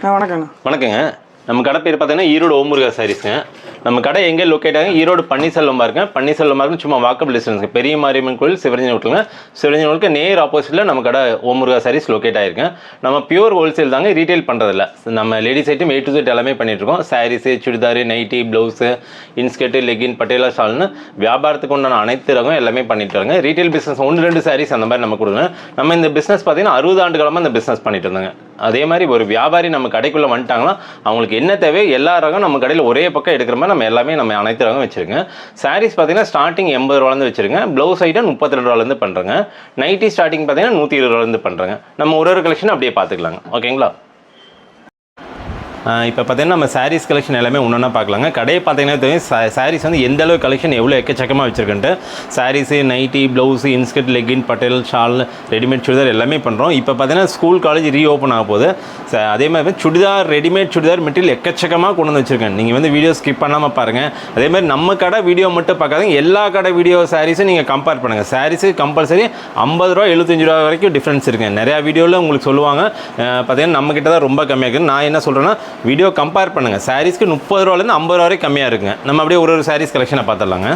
வணக்கங்க. வணக்கங்க. நம்ம கடை பேர் பார்த்தீங்கன்னா ஈரோடு ஓமுருகா சாரீஸ்ங்க. நம்ம கடை எங்கே லொக்கேட் ஆகுங்க? ஈரோடு பன்னீர்செல்வம் பார்க்குங்க. பன்னீர்செல்வம் பார்க்கு சும்மா வாக்கபிள் டிஸ்டன்ஸ். பெரிய மாரியம்மன் கோயில் சிவரஞ்சன் ஹோட்டலுங்க. சிவரஞ்சன் ஹோட்டலுக்கு நேர் ஆப்போசிட்டில் நம்ம கடை ஓமுருகா சாரீஸ் லொக்கேட் ஆகிருக்கு. நம்ம பியூர் ஹோல்சேல் தாங்க, ரீட்டைல் பண்ணுறதில்ல. நம்ம ladies item A to Z எல்லாமே பண்ணிட்டுருக்கோம். Saris, churidar, nighty, blouse, inskirt, legging, Patiala ஷால்னு வியாபாரத்துக்கு உண்டான அனைத்து ரகம் எல்லாமே பண்ணிட்டு வராங்க. ரீட்டைல் பிஸ்னஸ் 1-2 சாரீஸ் அந்த மாதிரி நம்ம கொடுங்க. நம்ம இந்த பிஸ்னஸ் பார்த்தீங்கன்னா 60 ஆண்டு காலமாக இந்த பிஸ்னஸ் பண்ணிட்டு இருந்தாங்க. அதே மாதிரி ஒரு வியாபாரி நம்ம கடைக்குள்ளே வந்துட்டாங்கன்னா அவங்களுக்கு என்ன தேவை எல்லா ரகம் நம்ம கடையில் ஒரே பக்கம் எடுக்கிற மாதிரி நம்ம எல்லாமே நம்ம அனைத்து ரகம் வச்சுருங்க. சாரீஸ் பார்த்தீங்கன்னா ஸ்டார்டிங் 80 ரூபாலேருந்து வச்சுருங்க. ப்ளவுஸ் ஐட்டம் 32 ரூபாலேருந்து பண்ணுறேங்க. நைட்டி ஸ்டார்டிங் பார்த்தீங்கன்னா 120 ரூபாலேருந்து பண்ணுறேங்க. நம்ம ஒரு கலெக்ஷன் அப்படியே பார்த்துக்கலாங்க. ஓகேங்களா? இப்போ பார்த்தீங்கன்னா நம்ம சாரீஸ் கலெக்ஷன் எல்லாமே ஒன்றா பார்க்கலாங்க. கடையை பார்த்தீங்கன்னா தெரியும் சாரீஸ் வந்து எந்த அளவு கலெக்ஷன் எவ்வளோ எக்கச்சக்கமாக வச்சுருக்குன்ட்டு. Saris, nighty, blouse, inskirt, legging, Patiala, shawl, readymade churidar எல்லாமே பண்ணுறோம். இப்போ பார்த்தீங்கன்னா ஸ்கூல் காலேஜ் ரீஓப்பன் ஆக போகுது. அதே மாதிரி சுடிதார், ரெடிமேட் சுடிதார் மெட்டீரியல் எக்கச்சக்கமாக கொண்டு வந்து வச்சுருக்கேன். நீங்கள் வந்து வீடியோ ஸ்கிப் பண்ணாமல் பாருங்கள். அதே மாதிரி நம்ம கடை வீடியோ மட்டும் பார்க்காதீங்க, எல்லா கடை வீடியோ சாரீஸும் நீங்கள் கம்பேர் பண்ணுங்கள். சாரீஸு கம்பல்சரி 50 ரூபா 75 ரூபா வரைக்கும் டிஃப்ரென்ஸ் இருக்குங்க. நிறையா வீடியோவில் உங்களுக்கு சொல்லுவாங்க. பார்த்தீங்கன்னா நம்மக்கிட்ட தான் ரொம்ப கம்மியாக இருக்குது. நான் என்ன சொல்கிறேன்னா வீடியோ கம்பேர் பண்ணுங்கள். சாரீஸ்க்கு 30 ரூபாலேருந்து 50 ரூபா வரைக்கும் கம்மியாக இருக்குங்க. நம்ம அப்படியே ஒரு சாரீஸ் கலெக்ஷனை பார்த்துடலாங்க.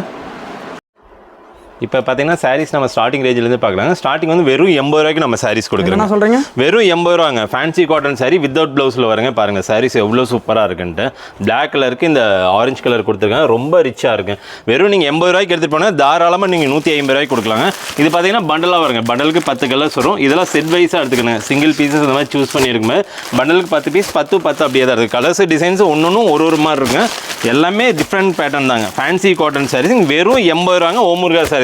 இப்போ பார்த்தீங்கன்னா சாரீஸ் நம்ம ஸ்டார்டிங் ரேஞ்சிலேருந்து பார்க்கலாங்க. ஸ்டார்டிங் வந்து வெறும் 80 ரூபாய்க்கு நம்ம சாரீஸ் கொடுக்குறோம். என்ன சொல்கிறீங்க? வெறும் 80 ரூபாங்க. ஃபேன்சி காட்டன் சாரீ வித்தவுட் ப்ளவுஸில் வருங்க. பாருங்கள் சாரீஸ் எவ்வளோ சூப்பராக இருக்குன்ட்டு. பிளாக் கலருக்கு இந்த ஆரஞ்சு கலர் கொடுத்துருக்காங்க. ரொம்ப ரிச்சாக இருக்குது. வெறும் நீங்கள் 80 ரூபாய்க்கு எடுத்துகிட்டு போனால் தாராளமாக நீங்கள் 150 ரூபாய்க்கு கொடுக்கலாங்க. இது பார்த்தீங்கன்னா பண்டலாக வருங்க. பண்டலுக்கு 10 கலர்ஸ் வரும். இதெல்லாம் செட் வைஸாக எடுத்துக்கணுங்க. சிங்கிள் பீஸஸ் இந்த மாதிரி சூஸ் பண்ணியிருக்குமே. பண்டலுக்கு 10 பீஸ் 10 அப்படியே தான் இருக்குது. கலர்ஸ் டிசைன்ஸ் ஒன்று ஒரு மாதிரி இருக்குங்க. எல்லாமே டிஃப்ரெண்ட் பேட்டர்ன் தாங்க. ஃபேன்சி காட்டன் சாரீஸ் வெறும் 80 ரூபாங்க. ஓமுருகா சாரீஸில்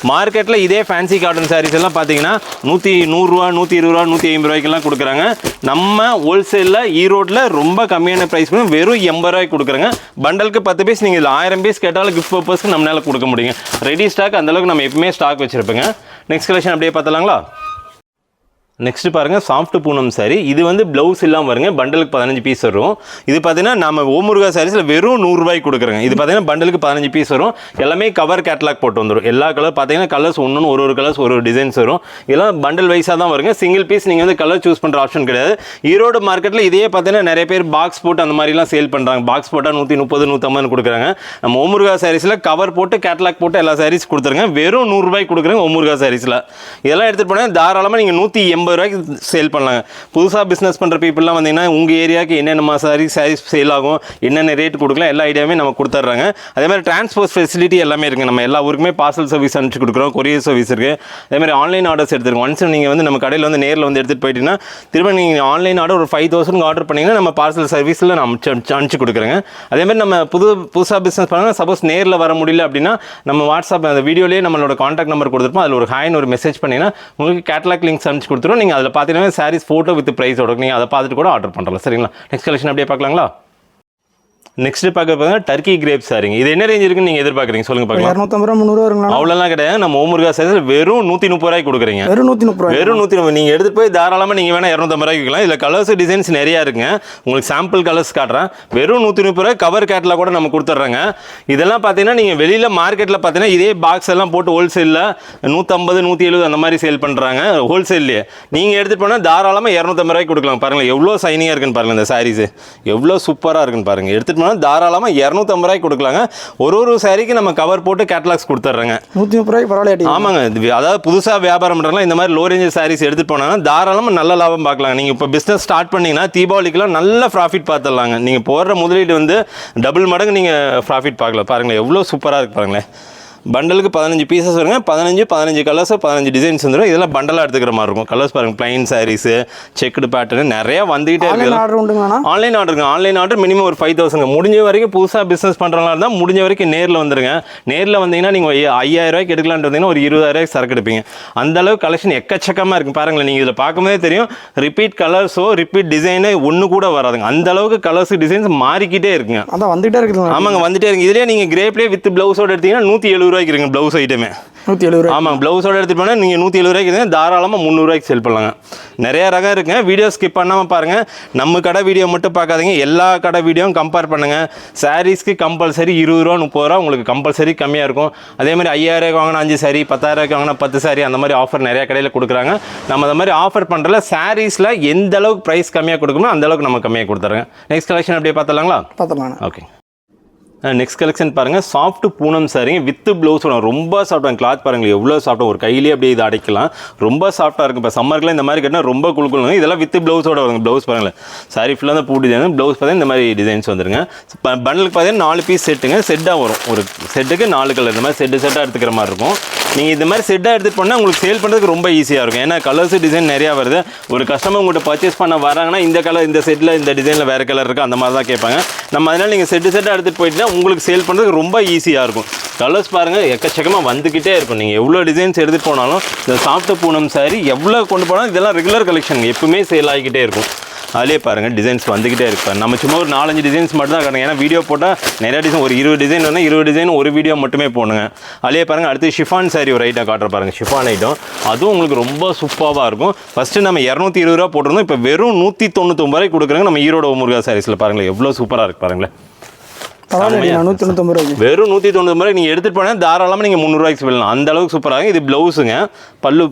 மார்க்கெட்டில் இதே ஃபேன்சி காட்டன் சாரீஸ் எல்லாம் பார்த்தீங்கன்னா 100 ரூபா 120 ரூபா 150 ரூபாய்க்கெல்லாம் கொடுக்குறாங்க. நம்ம ஹோல்சேலில் ஈரோட்டில் ரொம்ப கம்மியான ப்ரைஸ் வெறும் 80 ரூபாய்க்கு கொடுக்குறாங்க. பண்டலுக்கு 10 பீஸ் நீங்கள் இதில் 1000 பீஸ் கேட்டாலும் கிஃப்ட் பர்பஸ்க்கு நம்மளால் கொடுக்க முடியுங்க. ரெடி ஸ்டாக் அந்தளவுக்கு நம்ம எப்பவுமே ஸ்டாக் வச்சுருப்பேங்க. நெக்ஸ்ட் கலெக்ஷன் அப்படியே பார்த்தலாங்களா? நெக்ஸ்ட் பாருங்கள், சாஃப்ட் பூனம் சாரி. இது வந்து ப்ளவுஸ் இல்லாமல் வருங்க. பண்டலுக்கு 15 பீஸ் வரும். இது பார்த்தீங்கன்னா நம்ம ஓமுருகா சாரீஸில் வெறும் 100 ரூபாய்க்கு கொடுக்குறேங்க. இது பார்த்தீங்கன்னா பண்டலுக்கு 15 பீஸ் வரும். எல்லாமே கவர் கேட்லாக் போட்டு வந்துடும். எல்லா கலர் பார்த்தீங்கன்னா கலர்ஸ் ஒரு கலர்ஸ் ஒரு டிசைன்ஸ் வரும். இதெல்லாம் பண்டல் வைஸாக தான் வருங்க. சிங்கிள் பீஸ் நீங்கள் வந்து கலர் சூஸ் பண்ணுற ஆப்ஷன் கிடையாது. ஈரோடு மார்க்கெட்டில் இதே பார்த்தீங்கன்னா நிறைய பேர் பாக்ஸ் போட்டு அந்த மாதிரிலாம் சேல் பண்ணுறாங்க. பாக்ஸ் போட்டால் 130 150 கொடுக்குறாங்க. நம்ம ஓமுருகா சாரீஸில் கவர் போட்டு கேட்லாக் போட்டு எல்லா சாரீஸ் கொடுத்துருங்க. வெறும் 100 ரூபாய்க்கு கொடுக்குறேங்க ஓமுருகா சாரீஸில். இதெல்லாம் எடுத்துகிட்டு போனால் தாராளமாக நீங்கள் 180 ரூபாய்க்கு சேல் பண்ணலாங்க. புதுசாக பிஸ்னஸ் பண்ணுற பீப்புளெலாம் வந்தீங்கன்னா உங்கள் ஏரியாவுக்கு என்னென்ன சாரீஸ் சேல் ஆகும், என்னென்ன ரேட் கொடுக்கலாம், எல்லா ஐடியாவுமே நம்ம கொடுத்துட்றாங்க. அதே மாதிரி டிரான்ஸ்போர்ட் ஃபெசிலிட்டி எல்லாமே இருக்குது. நம்ம எல்லா ஊருக்குமே பார்சல் சர்வீஸ் அனுப்பிச்சு கொடுக்குறோம். கொரியர் சர்வீஸ் இருக்குது. அதே மாதிரி ஆன்லைன் ஆர்டர்ஸ் எடுத்துருக்கோம். ஒன்ஸ் நீங்கள் வந்து நம்ம கடையில் வந்து நேரில் வந்து எடுத்துகிட்டு போயிட்டீங்கன்னா திரும்ப நீங்கள் ஆன்லைன் ஆர்டர் ஒரு 5000 ஆர்டர் பண்ணிங்கன்னா நம்ம பார்சல் சர்வீஸில் நான் அனுப்பிச்சு கொடுக்குறேங்க. அதே மாதிரி நம்ம புதுசாக பிஸ்னஸ் பண்ணால் சப்போஸ் நேரில் வர முடியல அப்படின்னா நம்ம வாட்ஸ்அப் அந்த வீடியோலேயே நம்மளோட காண்டாக்ட் நம்பர் கொடுத்துருப்போம். அதில் ஒரு ஹாய்னு ஒரு மெசேஜ் பண்ணிங்கன்னா உங்களுக்கு கேட்லாக் லிங்க்ஸ் அனுப்பிச்சு கொடுத்துருவோம். நீங்கள் அதில் பார்த்தீங்கன்னா சாரீஸ் ஃபோட்டோ வித் ப்ரைஸோட நீங்கள் அதை பார்த்துட்டு கூட ஆர்டர் பண்ணுறலாம். சரிங்களா? நெக்ஸ்ட் கலெக்ஷன் அப்படியே பார்க்கலாங்களா? நெக்ஸ்ட் பார்க்க டர்க்கி கிரேப் சாரிங்க. இது என்ன ரேஞ்ச் இருக்குன்னு நீங்கள் எதிர்பார்க்குறீங்க சொல்லுங்க பார்க்கலாம். 250 ரூபா 300 வருங்களா? அவ்வளோலாம் கிடையாது. நம்ம ஓமுருகா சாரீஸில் வெறும் 130 ரூபாய்க்கு கொடுக்குறீங்க. வெறும் 130 நீங்கள் எடுத்துகிட்டு போய் தாராளமாக நீங்கள் வேணால் 250 ரூபாய்க்கு விற்கலாம். இதில் கலர்ஸ் டிசைன்ஸ் நிறையா இருக்குங்க. உங்களுக்கு சாம்பிள் கலர்ஸ் காட்டுறேன். வெறும் 130 ரூபாய் கவர் கேட்டில் கூட நம்ம கொடுத்துட்றாங்க. இதெல்லாம் பார்த்தீங்கன்னா நீங்கள் வெளியில் மார்க்கெட்டில் பார்த்தீங்கன்னா இதே பாக்ஸ் எல்லாம் போட்டு ஹோல்சேலில் 150 170 அந்த மாதிரி சேல் பண்ணுறாங்க ஹோல்சேல்லையே. நீங்கள் எடுத்துகிட்டு போனால் தாராளமாக 250 ரூபாய்க்கு கொடுக்கலாம். பாருங்கள் எவ்வளோ சைனிங்காக இருக்குன்னு பாருங்கள். இந்த சாரீஸு எவ்வளோ சூப்பராக இருக்குன்னு பாருங்கள். எடுத்துகிட்டு போனால் தாராளமாக 250 ரூபாய்க்கு கொடுக்கலாங்க. ஒரு சாரிக்கு நம்ம கவர் போட்டு கேட்லாக்ஸ் கொடுத்துட்றாங்க. 130 ரூபாய்க்கு பரவாயில்ல. ஆமாங்க. அதாவது புதுசாக வியாபாரம் பண்ணுறதுலாம் இந்த மாதிரி லோ ரேஞ்ச் சாரீஸ் எடுத்துகிட்டு போனாங்கன்னா தாராளமாக நல்ல லாபம் பார்க்கலாம். நீங்கள் இப்போ பிஸ்னஸ் ஸ்டார்ட் பண்ணிங்கன்னா தீபாவளிக்கெலாம் நல்ல ப்ராஃபிட் பார்த்துடலாங்க. நீங்கள் போடுற முதலீடு வந்து டபுள் மடங்கு நீங்கள் ப்ராஃபிட் பார்க்கலாம். பாருங்களேன் எவ்வளோ சூப்பராக இருக்குது பாருங்களேன். பண்டலுக்கு 15 பீசஸ் வருங்க. 15 கலர்ஸ் 15 டிசைன்ஸ் வந்துடும். இதெல்லாம் பண்டலாக எடுத்துக்கிற மாதிரி இருக்கும். கலர்ஸ் பாருங்கள், பிளைன் சாரீஸு, செக்குடு பேட்டர்னு நிறையா வந்துகிட்டே இருக்குது. ஆன்லைன் ஆர்டருங்க. ஆன்லைன் ஆர்டர் மினிமம் ஒரு 5000. முடிஞ்ச வரைக்கும் புதுசாக பிஸ்னஸ் பண்ணுறவங்களா இருந்தால் முடிஞ்ச வரைக்கும் நேரில் வந்துருங்க. நேரில் வந்தீங்கன்னா நீங்கள் 5000 ரூபாய்க்கு எடுக்கலான்ட்டு வந்தீங்கன்னா ஒரு 20000 ரூபாய்க்கு சரக்கு எடுப்பீங்க. அந்தளவுக்கு கலெக்ஷன் எக்கச்சக்கமாக இருக்குது. பாருங்களேன், நீங்கள் இதில் பார்க்கும்போதே தெரியும். ரிப்பீட் கலர்ஸோ ரிப்பீட் டிசைனே ஒன்று கூட வராதுங்க. அந்தளவுக்கு கலர்ஸ் டிசைன்ஸ் மாறிக்கிட்டே இருக்குங்க. அதான் வந்துகிட்டே இருக்குது. ஆமாங்க, வந்துகிட்டே இருக்குது. இதுலேயே நீங்கள் கிரேப்லேயே வித் ப்ளவுஸோடு எடுத்தீங்கன்னா 170 ரூபாய்க்கு இருக்குங்க ப்ளவுஸ் ஐட்டமே. 170 ஆமாம், ப்ளவுஸோட எடுத்துகிட்டு போனால் நீங்கள் 170 ரூபாய்க்கு தாராளமாக 300 ரூபாய்க்கு சேல் பண்ணலாங்க. நிறைய ரகம் இருக்குங்க. வீடியோ ஸ்கிப் பண்ணாமல் பாருங்கள். நம்ம கடை வீடியோ மட்டும் பார்க்காதீங்க, எல்லா கடை வீடியோவும் கம்பேர் பண்ணுங்கள். சாரீஸ்க்கு கம்பல்சரி 20 ரூபா 30 ரூபா உங்களுக்கு கம்பல்சரி கம்மியாக இருக்கும். அதே மாதிரி 5000 வாங்கினா 5 சாரி, 10,000 வாங்கினா 10 சாரி, அந்த மாதிரி ஆஃபர் நிறைய கடையில் கொடுக்குறாங்க. நம்ம அந்த மாதிரி ஆஃபர் பண்ணுறல சாரீஸில் எந்த அளவுக்கு ப்ரைஸ் கம்மியாக கொடுக்கணும் அந்த அளவுக்கு நம்ம கம்மியாக கொடுத்துறோங்க. நெக்ஸ்ட் கலெக்ஷன் அப்படியே பார்த்துலாங்களா? பார்த்துலாம். ஓகே, நெக்ஸ்ட் கலெக்ஷன் பாருங்கள். சாஃப்ட் பூனம் சாரிங்க வித் ப்ளவுஸோட ரொம்ப சாஃப்டாக கிளாத் பாருங்கள் எவ்வளோ சாஃப்டாக, ஒரு கையிலே அப்படியே இதை அடைக்கலாம். ரொம்ப சாஃப்டாக இருக்கும். இப்போ சம்மருக்குலாம் இந்த மாதிரி கட்டினா ரொம்ப குழுக்குங்க. இதெல்லாம் வித் ப்ளவுஸோட வருங்க. ப்ளவுஸ் பாருங்களேன், சாரி ஃபுல்லாக தான் பூ டிசைன், ப்ளவுஸ் பார்த்தீங்கன்னா இந்த மாதிரி டிசைன்ஸ் வந்துருங்க. பண்டலுக்கு பார்த்தீங்கன்னா 4 பீஸ் செட்டுங்க. செட்டாக வரும். ஒரு செட்டுக்கு 4 கலர் இந்த மாதிரி செட்டாக எடுத்துக்கிற மாதிரி இருக்கும். நீங்கள் இந்த மாதிரி செட்டாக எடுத்துகிட்டு போனால் உங்களுக்கு சேல் பண்ணுறதுக்கு ரொம்ப ஈஸியாக இருக்கும். ஏன்னா கலர்ஸ் டிசைன் நிறையா வருது. ஒரு கஸ்டமர் உங்கள்கிட்ட பர்ச்சேஸ் பண்ண வராங்கன்னா இந்த கலர் இந்த செட்டில் இந்த டிசைனில் வேறு கலர் இருக்குது அந்த மாதிரி தான் கேட்பாங்க. நம்ம அதனால் நீங்கள் செட்டாக எடுத்துகிட்டு போயிட்டுனா உங்களுக்கு சேல் பண்ணுறதுக்கு ரொம்ப ஈஸியாக இருக்கும். கலர்ஸ் பாருங்கள் எக்கச்சக்கமாக வந்துக்கிட்டே இருக்கும். நீங்கள் எவ்வளோ டிசைன்ஸ் எடுத்துகிட்டு போனாலும் இந்த சாஃப்ட் பூனம் சாரி எவ்வளோ கொண்டு போனாலும் இதெல்லாம் ரெகுலர் கலெக்ஷன் எப்பவுமே சேல் ஆகிக்கிட்டே இருக்கும். அதிலே பாருங்கள் டிசைன்ஸ் வந்துக்கிட்டே இருப்பார். நம்ம சும்மா ஒரு 4-5 டிசைன்ஸ் மட்டும் தான் காட்டுங்க. ஏன்னா வீடியோ போட்டால் நிறைய டிசைன், ஒரு 20 டிசைன் வந்து 20 டிசைன் ஒரு வீடியோ மட்டுமே போடுங்க. அதிலே பாருங்கள் அடுத்து ஷிஃபான் சாரி ஒரு ஐட்டம் காட்டுற பாருங்கள். ஷிஃபான் ஐட்டம் அதுவும் உங்களுக்கு ரொம்ப சூப்பராக இருக்கும். ஃபஸ்ட்டு நம்ம 220 ரூபா போட்டிருந்தோம், இப்போ வெறும் 199 ரூபாய்க்கு கொடுக்குறாங்க. நம்ம ஈரோடு முருகா சாரீஸில் பாருங்களேன் எவ்வளோ சூப்பராக இருக்குது பாருங்களேன். வெறும் 199 ரூபாய் நீங்கள் எடுத்துகிட்டு போனால் தாராளமாக நீங்கள் 300 ரூபாய்க்கு சொல்லலாம். அந்த அளவுக்கு சூப்பராக. இது ப்ளவுஸுங்க.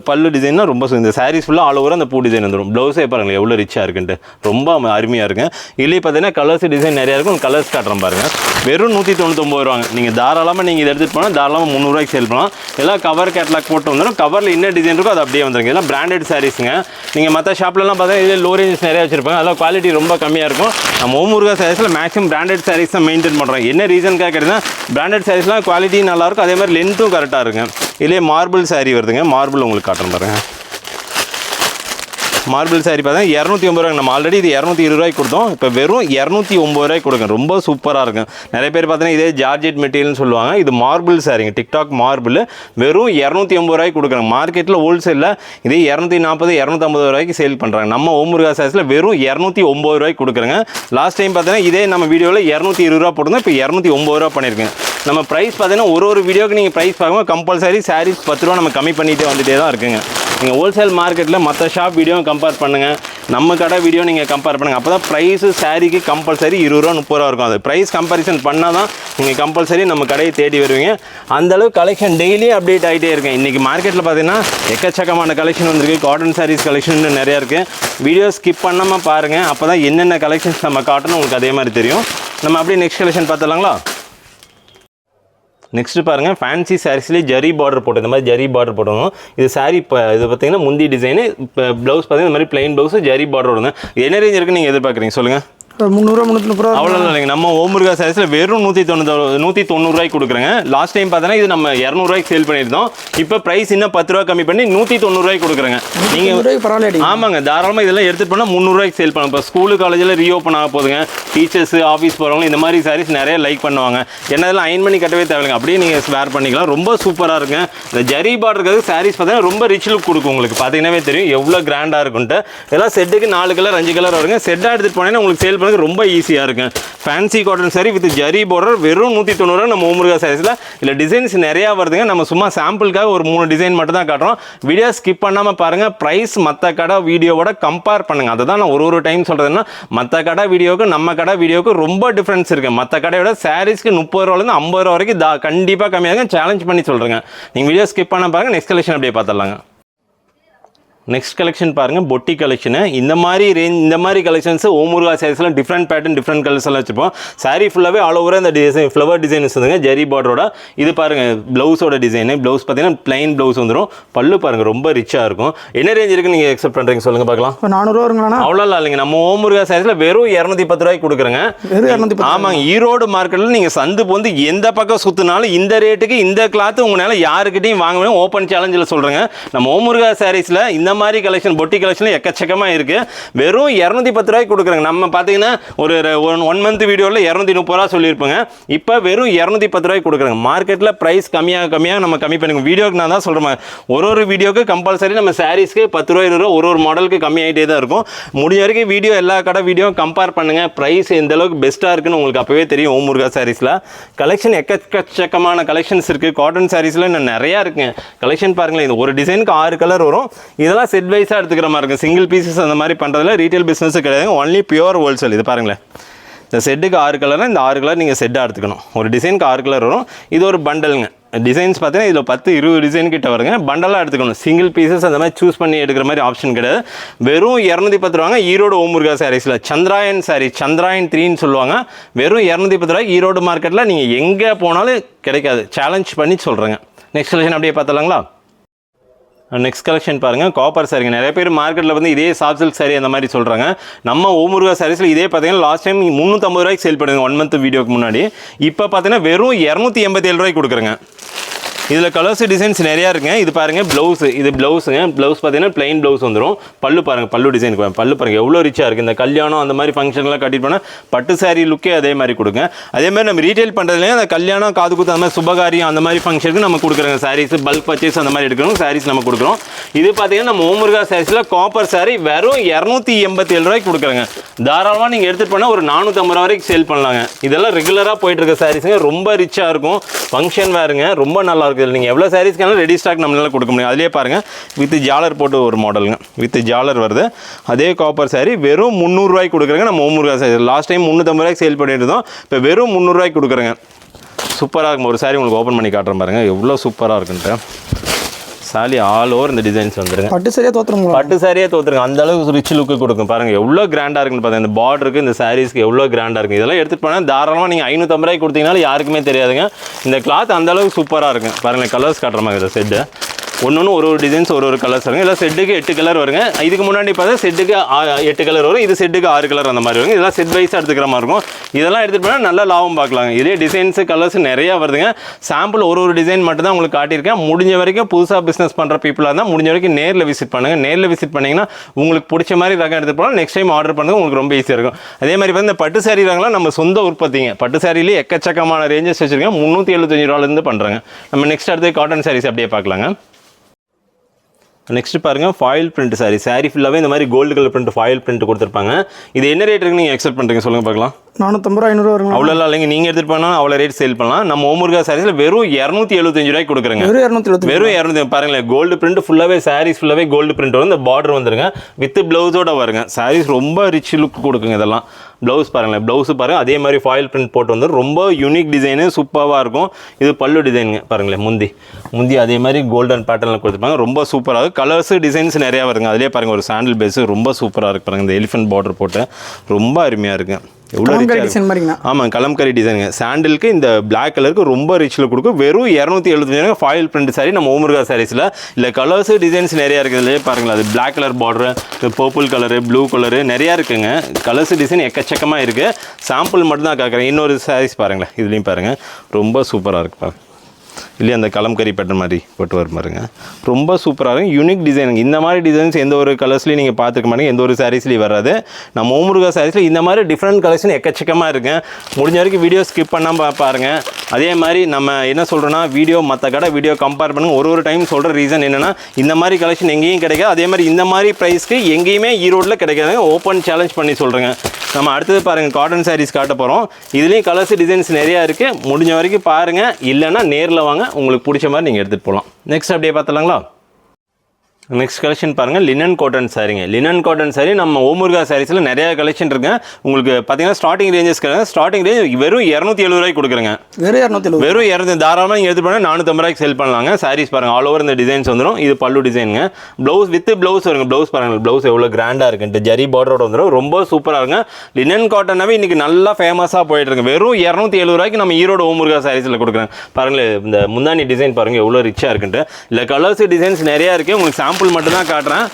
பல்லு டிசைன்னா ரொம்ப இந்த சாரீஸ் ஃபுல்லாக ஆல் ஓவர் அந்த பூ டிசைன் வந்துடும். ப்ளவுஸே பாருங்கள் எவ்வளோ ரிச்சாக இருக்குன்ட்டு, ரொம்ப அருமையாக இருக்குங்க. இதுலேயே பார்த்தீங்கன்னா கலர்ஸ் டிசைன் நிறையா இருக்கும். கலர்ஸ் காட்டுறேன் பாருங்கள். வெறும் 199 ரூபாங்க. நீங்கள் தாராளமாக நீங்கள் இதை எடுத்துகிட்டு போனால் தாராளமாக 300 ரூபாய்க்கு சேல் பண்ணலாம். எல்லாம் கவர் கேட்லாக் போட்டு வந்துடும். கவரில் என்ன டிசைன் இருக்கோ அது அப்படியே வந்துருங்க. இதெல்லாம் பிராண்டட் சாரீஸுங்க. நீங்கள் மற்ற ஷாப்லலாம் பார்த்தா இதில் லோ ரேஞ்சஸ் நிறையா வச்சுருப்பாங்க. அதெல்லாம் குவாலிட்டி ரொம்ப கம்மியாக இருக்கும். நம்ம ஓமுருகா சாரீஸில் மேக்ஸிமம் பிராண்டட் சாரீஸ் தான் மெயின்டைன் பண்ணுறோம். என்ன ரீசன் கேட்குறதுனா பிராண்டட் சாரீஸ்லாம் குவாலிட்டி நல்லாயிருக்கும். அதே மாதிரி லென்த்தும் கரெக்டாக இருக்குங்க. இதிலே மார்பிள் சாரீ வருதுங்க. மார்பிள் உங்களுக்கு காட்டுறேன் பாருங்கள். மார்பிள் சாரி பார்த்தீங்கன்னா 280 ரூபாய். நம்ம ஆல்ரெடி இது 220 ரூபாய்க்கு கொடுத்தோம். இப்போ வெறும் 209 ரூபாய்க்கு கொடுங்க. ரொம்ப சூப்பராக இருக்கும். நிறைய பேர் பார்த்தீங்கன்னா இதே ஜார்ஜெட் மெட்டீரியல்னு சொல்லுவாங்க. இது மார்பிள் சாரிங்க. டிக்டாக் மார்பிள் வெறும் 280 ரூபாய்க்கு கொடுக்குறாங்க. மார்க்கெட்டில் ஹோல்சேலில் இதே 240 250 ரூபாய்க்கு சேல் பண்ணுறாங்க. நம்ம ஓமுருகா சாரீஸில் வெறும் 209 ரூபாய்க்கு கொடுக்குறேங்க. லாஸ்ட் டைம் பார்த்தீங்கன்னா இதே நம்ம வீடியோவில் 220 ரூபா போட்டிருந்தோம். இப்போ 209 ரூபா பண்ணியிருக்கேன். நம்ம ப்ரைஸ் பார்த்தீங்கன்னா ஒரு வீடியோக்கு நீங்கள் ப்ரைஸ் பார்க்கும்போது கம்பல்சரி சாரீஸ் 10 ரூபா நம்ம கம்மி பண்ணிகிட்டே வந்துகிட்டே தான் இருக்குங்க. நீங்கள் ஹோல்சேல் மார்க்கெட்டில் மற்ற ஷாப் வீடியோ கம்பேர் பண்ணுங்கள், நம்ம கடை வீடியோ நீங்கள் கம்பேர் பண்ணுங்கள். அப்போ தான் ப்ரைஸு சாரீக்கு கம்பல்சரி 20 ரூபா 30 ரூபா இருக்கும். அது ப்ரைஸ் கம்பேரிசன் பண்ணால் தான் நீங்கள் கம்பல்சரி நம்ம கடையை தேடி வருவீங்க. அந்தளவுக்கு கலெக்ஷன் டெய்லி அப்டேட் ஆகிட்டே இருக்கேன். இன்றைக்கி மார்க்கெட்டில் பார்த்தீங்கன்னா எக்கச்சக்கமான கலெக்ஷன் வந்துருக்கு. காட்டன் சாரீஸ் கலெக்ஷன் நிறையா இருக்குது. வீடியோ ஸ்கிப் பண்ணாமல் பாருங்கள். அப்போ தான் என்னென்ன கலெக்ஷன்ஸ் நம்ம காட்டணும் உங்களுக்கு அதே மாதிரி தெரியும். நம்ம அப்படியே நெக்ஸ்ட் கலெக்ஷன் பார்த்துலாங்களா? நெக்ஸ்ட் பாருங்கள், ஃபேன்சி சாரீஸ்லேயே ஜரி பார்டர் போட்டு இந்த மாதிரி ஜரி பார்டர் போட்டுருவோம். இது சாரீ இப்போ இது பார்த்தீங்கன்னா முந்தி டிசைனு. இப்போ ப்ளவுஸ் பார்த்தீங்கன்னா இந்த மாதிரி பிளைன் ப்ளவுஸு ஜரி பார்டர் வருங்க. என்ன ரேஞ்ச் இருக்குன்னு நீங்கள் எதிர்பார்க்குறீங்க சொல்லுங்கள்? 300 330 அவ்வளோ இல்லைங்க. நம்ம ஓமுருகா சாரீஸில் வெறும் 190 ரூபாய்க்கு கொடுக்குறேங்க. லாஸ்ட் டைம் பார்த்தோன்னா இது நம்ம 200 ரூபாய்க்கு சேல் பண்ணியிருந்தோம். இப்போ ப்ரைஸ் இன்னும் 10 ரூபா கம்மி பண்ணி 190 ரூபாய்க்கு கொடுக்குறேங்க. நீங்கள் பரவாயில்ல. ஆமாங்க, தாராளமாக இதெல்லாம் எடுத்துகிட்டு போனால் 300 ரூபாய்க்கு சேல் பண்ணலாம். இப்போ ஸ்கூலு காலேஜில் ரீஓப்பன் ஆக போதுங்க. டீச்சர்ஸு ஆஃபீஸ் போகிறவங்க இந்த மாதிரி சாரீஸ் நிறைய லைக் பண்ணுவாங்க. என்னதெல்லாம் அயன் பண்ணி கட்டவே தேவையில்லைங்க. அப்படியே நீங்கள் வேர் பண்ணிக்கலாம். ரொம்ப சூப்பராக இருக்குங்க. இந்த ஜரி பார்டர் இருக்கிறது சாரீஸ் பார்த்தீங்கன்னா ரொம்ப ரிச் லுக் கொடுக்கும். உங்களுக்கு பார்த்தீங்கன்னாவே தெரியும் எவ்வளோ கிராண்டாக இருக்குன்ட்டு. இதெல்லாம் செட்டுக்கு 4 கலர் 5 கலர் வருங்க. செட்டாக எடுத்துகிட்டு போனீங்கன்னா உங்களுக்கு சேல் பண்ணுறது ரொம்ப ஈஸியாக இருக்கு. Fancy cotton sorry with zari border வெறும் 190 ரூபா நம்ம ஓமுருகா சாரீஸில். இல்லை டிசைன்ஸ் நிறையா வருதுங்க. நம்ம சும்மா சாம்பிளுக்காக ஒரு 3 டிசைன் மட்டும் தான் காட்டுறோம். வீடியோ ஸ்கிப் பண்ணாமல் பாருங்கள். ப்ரைஸ் மற்ற கடை வீடியோவோட கம்பேர் பண்ணுங்கள். அதை தான் நான் ஒரு டைம் சொல்கிறதுன்னா, மற்ற கடை வீடியோவுக்கு நம்ம கடை வீடியோவுக்கு ரொம்ப டிஃப்ரென்ஸ் இருக்குது. மற்ற கடையோட சாரீஸ்க்கு 30 ரூபாலேருந்து 50 ரூபா வரைக்கும் கண்டிப்பாக கம்மியாக சேலஞ்ச் பண்ணி சொல்கிறேங்க. நீங்கள் வீடியோ ஸ்கிப் பண்ண பாருங்கள். நெக்ஸ்ட் கலெக்ஷன் அப்படியே பார்த்துடலாங்க. நெக்ஸ்ட் கலெக்ஷன் பாருங்கள், பொட்டி கலெக்ஷனு. இந்த மாதிரி கலெக்ஷன்ஸ் ஓமுருகா சாரீஸ்லாம் டிஃப்ரெண்ட் பேட்டர்ன் டிஃப்ரெண்ட் கலர்ஸ் எல்லாம் வச்சுப்போம். சாரீ ஃபுல்லாகவே ஆல் ஓவர் இந்த டிசைன் ஃப்ளவர் டிசைன்ஸ் வந்துங்க ஜரி பார்டரோட. இது பாருங்கள் ப்ளவுஸோட டிசைனு. ப்ளவுஸ் பார்த்தீங்கன்னா பிளைன் ப்ளவுஸ் வந்துடும். பல்லு பாருங்கள் ரொம்ப ரிச்சாக இருக்கும். என்ன ரேஞ்ச் இருக்குது நீங்கள் எக்ஸெப்ட் பண்ணுறீங்க சொல்லுங்கள் பார்க்கலாம்? 400 ரூபா வருங்களா? அவ்வளோ இல்லைங்க. நம்ம ஓமுருகா சாரீஸில் வெறும் 210 ரூபாய்க்கு கொடுக்குறேங்க. ஆமாங்க, ஈரோடு மார்க்கெட்டில் நீங்கள் சந்து போந்து எந்த பக்கம் சுற்றினாலும் இந்த ரேட்டுக்கு இந்த கிளாத்து உங்களால் யாருக்கிட்டையும் வாங்க முடியும். ஓப்பன் சேலஞ்சில் சொல்கிறேங்க. நம்ம ஓமுருகா சாரீஸில் இந்த மாதிரி கலெக்ஷன் பொட்டி கலெக்ஷன் எக்கச்சக்கமாக இருக்குது. வெறும் 210 ரூபாய்க்கு கொடுக்குறாங்க. நம்ம பார்த்தீங்கன்னா ஒரு 1 மந்த் வீடியோவில் 230 ரூபா சொல்லியிருப்போங்க. இப்போ வெறும் 210 ரூபாய்க்கு கொடுக்குறாங்க. மார்க்கெட்டில் ப்ரைஸ் கம்மியாக நம்ம கம்மி பண்ணிக்கணும். வீடியோக்கு நான் தான் சொல்கிறேன், ஒரு வீடியோக்கு கம்பல்சரி நம்ம சாரீஸ்க்கு 10 ரூபா 20 ரூபா ஒரு மாடலுக்கு கம்மியாகிட்டே தான் இருக்கும். முடிஞ்ச வரைக்கும் வீடியோ எல்லா கடை வீடியோ கம்பேர் பண்ணுங்கள். ப்ரைஸ் எந்த அளவுக்கு பெஸ்ட்டாக இருக்குன்னு உங்களுக்கு அப்போவே தெரியும். ஓம் முருகா சாரீஸில் கலெக்ஷன் எக்கச்சக்கமான கலெக்ஷன்ஸ் இருக்குது. காட்டன் சாரீஸில் இன்னும் நிறையா இருக்குங்க. கலெக்ஷன் பாருங்களேன், இது ஒரு டிசைனுக்கு 6 கலர் வரும். இதெல்லாம் செட் வைஸாக எடுத்துக்கிற மாதிரி இருக்கும். சிங்கிள் பீசஸ் அந்த மாதிரி பண்ணுறதுல ரீட்டைல் பிஸ்னஸ் கிடையாது. Only pure wholesale. இது பாருங்களேன், இந்த செட்டுக்கு 6 கலர்னா இந்த 6 கலர் நீங்கள் செட்டாக எடுத்துக்கணும். ஒரு டிசைனுக்கு 6 கலர் வரும். இது ஒரு பண்டலுங்க. டிசைன்ஸ் பார்த்தீங்கன்னா இதில் 10-20 டிசைன் கிட்ட வருங்க. பண்டலாக எடுத்துக்கணும். சிங்கிள் பீசஸ் அந்த மாதிரி சூஸ் பண்ணி எடுக்கிற மாதிரி ஆப்ஷன் கிடையாது. வெறும் 210 ரூபாங்க. ஈரோடு ஓம் முருகா சாரீஸில் சந்திராயன் சாரீ, சந்திராயன் 3ன்னு சொல்லுவாங்க. வெறும் 210 ரூபாய். ஈரோடு மார்க்கெட்டில் நீங்கள் எங்கே போனாலும் கிடைக்காது. சேலஞ்ச் பண்ணி சொல்கிறேங்க. நெக்ஸ்ட் கலெக்ஷன் அப்படியே பார்த்தலாங்களா? நெக்ஸ்ட் கலெக்ஷன் பாருங்கள், காப்பர் சாரிங்க. நிறைய பேர் மார்க்கெட்டில் வந்து இதே சாஃப்ட் சில்க் சாரி அந்த மாதிரி சொல்கிறாங்க. நம்ம ஓம் முருகா சாரீஸில் இதே பார்த்தீங்கன்னா லாஸ்ட் டைம் 350 ரூபாய்க்கு சேல் பண்ணுங்க 1 மந்த் வீடியோக்கு முன்னாடி. இப்போ பார்த்தீங்கன்னா வெறும் 287 ரூபாய்க்கு கொடுக்குறேங்க. இதில் கலர்ஸ் டிசைன்ஸ் நிறையா இருக்குங்க. இது பாருங்கள் ப்ளவுஸு, இது ப்ளவுஸுங்க. ப்ளவுஸ் பார்த்தீங்கன்னா பிளைன் ப்ளவுஸ் வந்துடும். பல்லு பாருங்கள், பல்லு டிசைனுக்கு பல்லு பாருங்கள் எவ்வளோ ரிச்சாக இருக்குது. இந்த கல்யாணம் அந்த மாதிரி ஃபங்க்ஷன்லாம் கட்டிட்டு போனால் பட்டு சாரீ லுக்கே அதே மாதிரி கொடுங்க. அதே மாதிரி நம்ம ரீட்டைல் பண்ணுறதுலேயே அந்த கல்யாணம் காது குத்து அந்த மாதிரி சுபகாரியம் அந்த மாதிரி ஃபங்க்ஷனுக்கு நம்ம கொடுக்குறோங்க. சாரீஸ் பல்க் பர்ச்சேஸ் அந்த மாதிரி எடுக்கிறோம். சாரீஸ் நம்ம கொடுக்குறோம். இது பார்த்தீங்கன்னா நம்ம ஓம் முருகா சாரீஸில் காப்பர் சாரீ வெறும் 287 ரூபாய்க்கு கொடுக்குறாங்க. தாராளமாக நீங்கள் எடுத்துகிட்டு போனால் ஒரு 450 ரூபா வரைக்கும் சேல் பண்ணலாங்க. இதெல்லாம் ரெகுலராக போயிட்டு இருக்க சாரீஸுங்க. ரொம்ப ரிச்சாக இருக்கும். ஃபங்க்ஷன் வேறுங்க, ரொம்ப நல்லா இருக்குது. நீங்கள் எவ்வளோ சாரீஸ்க்கான ரெடி ஸ்டாக் நம்மளால கொடுக்க முடியும். அதிலே பாருங்கள், வித் ஜாலர் போட்டு ஒரு மாடலுங்க. வித் ஜாலர் வருது. அதே காப்பர் சாரீ வெறும் 300 ரூபாய்க்கு கொடுக்குறாங்க. நம்ம ஓம் முருகா சாரீ லாஸ்ட் டைம் 350 ரூபாய்க்கு சேல் பண்ணிட்டு இருந்தோம். இப்போ வெறும் 300 ரூபாய்க்கு கொடுக்குறாங்க. சூப்பராக இருக்கும். ஒரு சாரீ உங்களுக்கு ஓப்பன் பண்ணி காட்டுறேன் பாருங்கள் எவ்வளோ சூப்பராக இருக்குன்ட்டு. சாலி ஆல் ஓவர் இந்த டிசைன்ஸ் வந்துருங்க. பட்டு சரியாக தோற்றுருங்க. பட்டு சாரியே தோற்றுருங்க. அந்த அளவுக்கு ரிச் லுக்கு கொடுக்கும். பாருங்கள் எவ்வளோ கிராண்டாக இருக்குன்னு பார்த்தா. இந்த பார்டருக்கு இந்த சாரீஸ்க்கு எவ்வளோ கிராண்டாக இருக்குது. இதெல்லாம் எடுத்துகிட்டு போனால் தாராளமாக நீங்கள் 550 ரூபாய்க்கு கொடுத்தீங்கனாலும் யாருக்குமே தெரியாதுங்க. இந்த கிளாத் அந்த அளவுக்கு சூப்பராக இருக்கும். பாருங்கள் கலர்ஸ் காட்டுற மாதிரி இந்த செட்டு ஒன்று ஒரு டிசைன்ஸ் ஒரு கலர்ஸ் வருங்க. இல்லை செட்டுக்கு 8 கலர் வருங்க. இதுக்கு முன்னாடி பார்த்தா செட்டுக்கு 8 கலர் வரும். இது செட்டுக்கு 6 கலர் அந்த மாதிரி வருங்க. இதெல்லாம் செட் வைஸாக எடுத்துக்கிற மாதிரி இருக்கும். இதெல்லாம் எடுத்துகிட்டு போனால் நல்லா லாபம் பார்க்கலாங்க. இதே டிசைன்ஸு கலர்ஸ் நிறையா வருதுங்க. சாம்பிள் ஒரு டிசைன் மட்டும் தான் உங்களுக்கு காட்டியிருக்கேன். முடிஞ்ச வரைக்கும் புதுசாக பிஸ்னஸ் பண்ணுற பீப்புளாக இருந்தால் முடிஞ்ச வரைக்கும் நேரில் விசிட் பண்ணுங்கள். நேரில் விசிட் பண்ணிங்கன்னா உங்களுக்கு பிடிச்ச மாதிரி ரகம் எடுத்துகிட்டு போனால் நெக்ஸ்ட் டைம் ஆர்டர் பண்ணுறது உங்களுக்கு ரொம்ப ஈஸியாக இருக்கும். அதே மாதிரி வந்து இந்த பட்டு சாரீ ரகம்லாம் நம்ம சொந்த உற்பத்திங்க. பட்டு சாரிலேயே எக்கச்சக்கமான ரேஞ்சஸ் வச்சுருக்கேன். 375 ரூபாலேருந்து பண்ணுறாங்க. நம்ம நெக்ஸ்ட் அடுத்து காட்டன் சாரீஸ் அப்படியே பார்க்கலாங்க. நெக்ஸ்ட் பாருங்கள், ஃபாயில் பிரிண்ட் சாரீ. சாரீ ஃபுல்லாகவே இந்த மாதிரி gold colour print foil print கொடுத்துருப்பாங்க. இது என்ன ரேட் இருக்குன்னு நீங்கள் எக்ஸ்பெக்ட் பண்ணுறீங்க சொல்லுங்கள் பார்க்கலாம். 450 ரூபா 500 வருங்க. அவ்வளோ இல்லைங்க, நீங்கள் எடுத்துகிட்டு போனால் அவ்வளோ ரேட் சேல் பண்ணலாம். நம்ம ஓம் முருகா சாரீஸில் வெறும் 275 ரூபாய்க்கு கொடுக்குறேங்க. வெறும் 200 பாருங்களேன். கோல்டு பிரிண்ட் ஃபுல்லாகவே சாரீஸ் ஃபுல்லாகவே கோல்டு பிரிண்ட் வரும். இந்த பார்டர் வந்துருங்க. வித் ப்ளவுஸோட வருங்க. சாரீஸ் ரொம்ப ரிச் லுக் கொடுக்குங்க. இதெல்லாம் ப்ளவுஸ் பாருங்களேன். ப்ளவுஸு பாருங்கள் அதே மாதிரி ஃபாயில் பிரிண்ட் போட்டு வந்து ரொம்ப யூனிக் டிசைனு சூப்பராக இருக்கும். இது பல்லு டிசைனுங்க பாருங்களேன். முந்தி அதே மாதிரி கோல்டன் பேட்டர்னில் கொடுத்துருப்பாங்க. ரொம்ப சூப்பராக இருக்கும். கலர்ஸு டிசைன்ஸ் நிறையா வருங்க. அதிலே பாருங்கள் ஒரு சாண்டில் பேஸு ரொம்ப சூப்பராக இருக்கு பாருங்கள். இந்த எலிஃபென்ட் பார்டர் போட்டு ரொம்ப அருமையாக இருக்குது. எவ்வளோ டிசைன் மாதிரிங்க. ஆமாம், கலம்கரி டிசைனுங்க. சாண்டிலுக்கு இந்த பிளாக் கலருக்கு ரொம்ப ரிச்சில் கொடுக்கும். வெறும் 275 ஃபாயில் பிரிண்ட் சாரி நம்ம ஓம் முருகா சாரீஸில். இல்லை கலர்ஸு டிசைன்ஸ் நிறையா இருக்குது. இதுலேயே பாருங்களா, அது black colour border, purple colour, blue colour நிறையா இருக்குங்க. கலர்ஸு டிசைன் எக்கச்சக்கமாக இருக்குது. சாம்பிள் மட்டும் தான் கேட்குறேன். இன்னொரு சாரீஸ் பாருங்களேன். இதுலேயும் பாருங்கள் ரொம்ப சூப்பராக இருக்குது பாருங்கள். இல்லையா அந்த கலம்கரி பேட்டர்ன் மாதிரி போட்டு வர பாருங்க. ரொம்ப சூப்பராக இருக்கும். யூனிக் டிசைனுங்க. இந்த மாதிரி டிசைன்ஸ் எந்த ஒரு கலர்ஸ்லையும் நீங்கள் பார்த்துக்க மாட்டீங்க. எந்த ஒரு சாரீஸ்லையும் வராது. நம்ம ஓம் முருகா சாரீஸில் இந்த மாதிரி டிஃப்ரெண்ட் கலெக்ஷன் எக்கச்சக்கமாக இருக்குது. முடிஞ்ச வரைக்கும் வீடியோ ஸ்கிப் பண்ணாமல் பாருங்கள். அதே மாதிரி நம்ம என்ன சொல்கிறோன்னா, வீடியோ மற்ற கடை வீடியோ கம்பேர் பண்ணுங்கள். ஒரு டைம் சொல்கிற ரீசன் என்னென்னா, இந்த மாதிரி கலெக்ஷன் எங்கேயும் கிடைக்காது. அதே மாதிரி இந்த மாதிரி ப்ரைஸ்க்கு எங்கேயுமே ஈரோட்டில் கிடைக்காதுங்க. ஓப்பன் சேலஞ்ச் பண்ணி சொல்கிறேங்க. நம்ம அடுத்தது பாருங்கள், காட்டன் சாரீஸ் காட்ட போகிறோம். இதுலேயும் கலர்ஸ் டிசைன்ஸ் நிறையா இருக்குது. முடிஞ்ச வரைக்கும் பாருங்கள். இல்லைன்னா நேரில் வாங்க, உங்களுக்கு பிடிச்ச மாதிரி நீங்கள் எடுத்துகிட்டு போகலாம். நெக்ஸ்ட் அப்படியே பார்த்தலாங்களா? நெக்ஸ்ட் கலெக்ஷன் பாருங்கள், லினன் காட்டன் சாரீங்க. லினன் காட்டன் சாரீ நம்ம ஓம் முருகா சாரீஸில் நிறையா கலெக்ஷன் இருக்குங்க. உங்களுக்கு பார்த்தீங்கன்னா ஸ்டார்டிங் ரேஞ்சஸ் ஸ்டார்டிங் ரேஞ்ச் வெறும் 270 ரூபாய்க்கு கொடுக்குறேங்க. வெறும் 200 தாராளமாக நீங்கள் எடுத்து போனால் 450 ரூபாய்க்கு சேல் பண்ணலாங்க. சாரீஸ் பாருங்கள் ஆல் ஓவர் இந்த டிசைன்ஸ் வந்துடும். இது பல்லு டிசைனுங்க. ப்ளவுஸ் வித் ப்ளவுஸ் வருங்க. ப்ளவுஸ் பாருங்கள். ப்ளவுஸ் எவ்வளோ கிராண்டாக இருக்குன்ட்டு ஜரி பார்டரோட வந்துடும். ரொம்ப சூப்பராக இருக்குங்க. லினன் காட்டனாவே இன்றைக்கி நல்லா ஃபேமஸாக போயிட்டு இருக்கு. வெறும் 270 ரூபாய்க்கு நம்ம ஈரோடு ஓம் முருகா சாரீஸில் கொடுக்குறேன். பாருங்கள் இந்த முந்தானி டிசைன் பாருங்கள் எவ்வளோ ரிச்சாக இருக்குன்ட்டு. இல்லை கலர்ஸ் டிசைன்ஸ் நிறையா இருக்குது. உங்களுக்கு சாம்பிள் மட்டும் தான் காட்டுறேன்.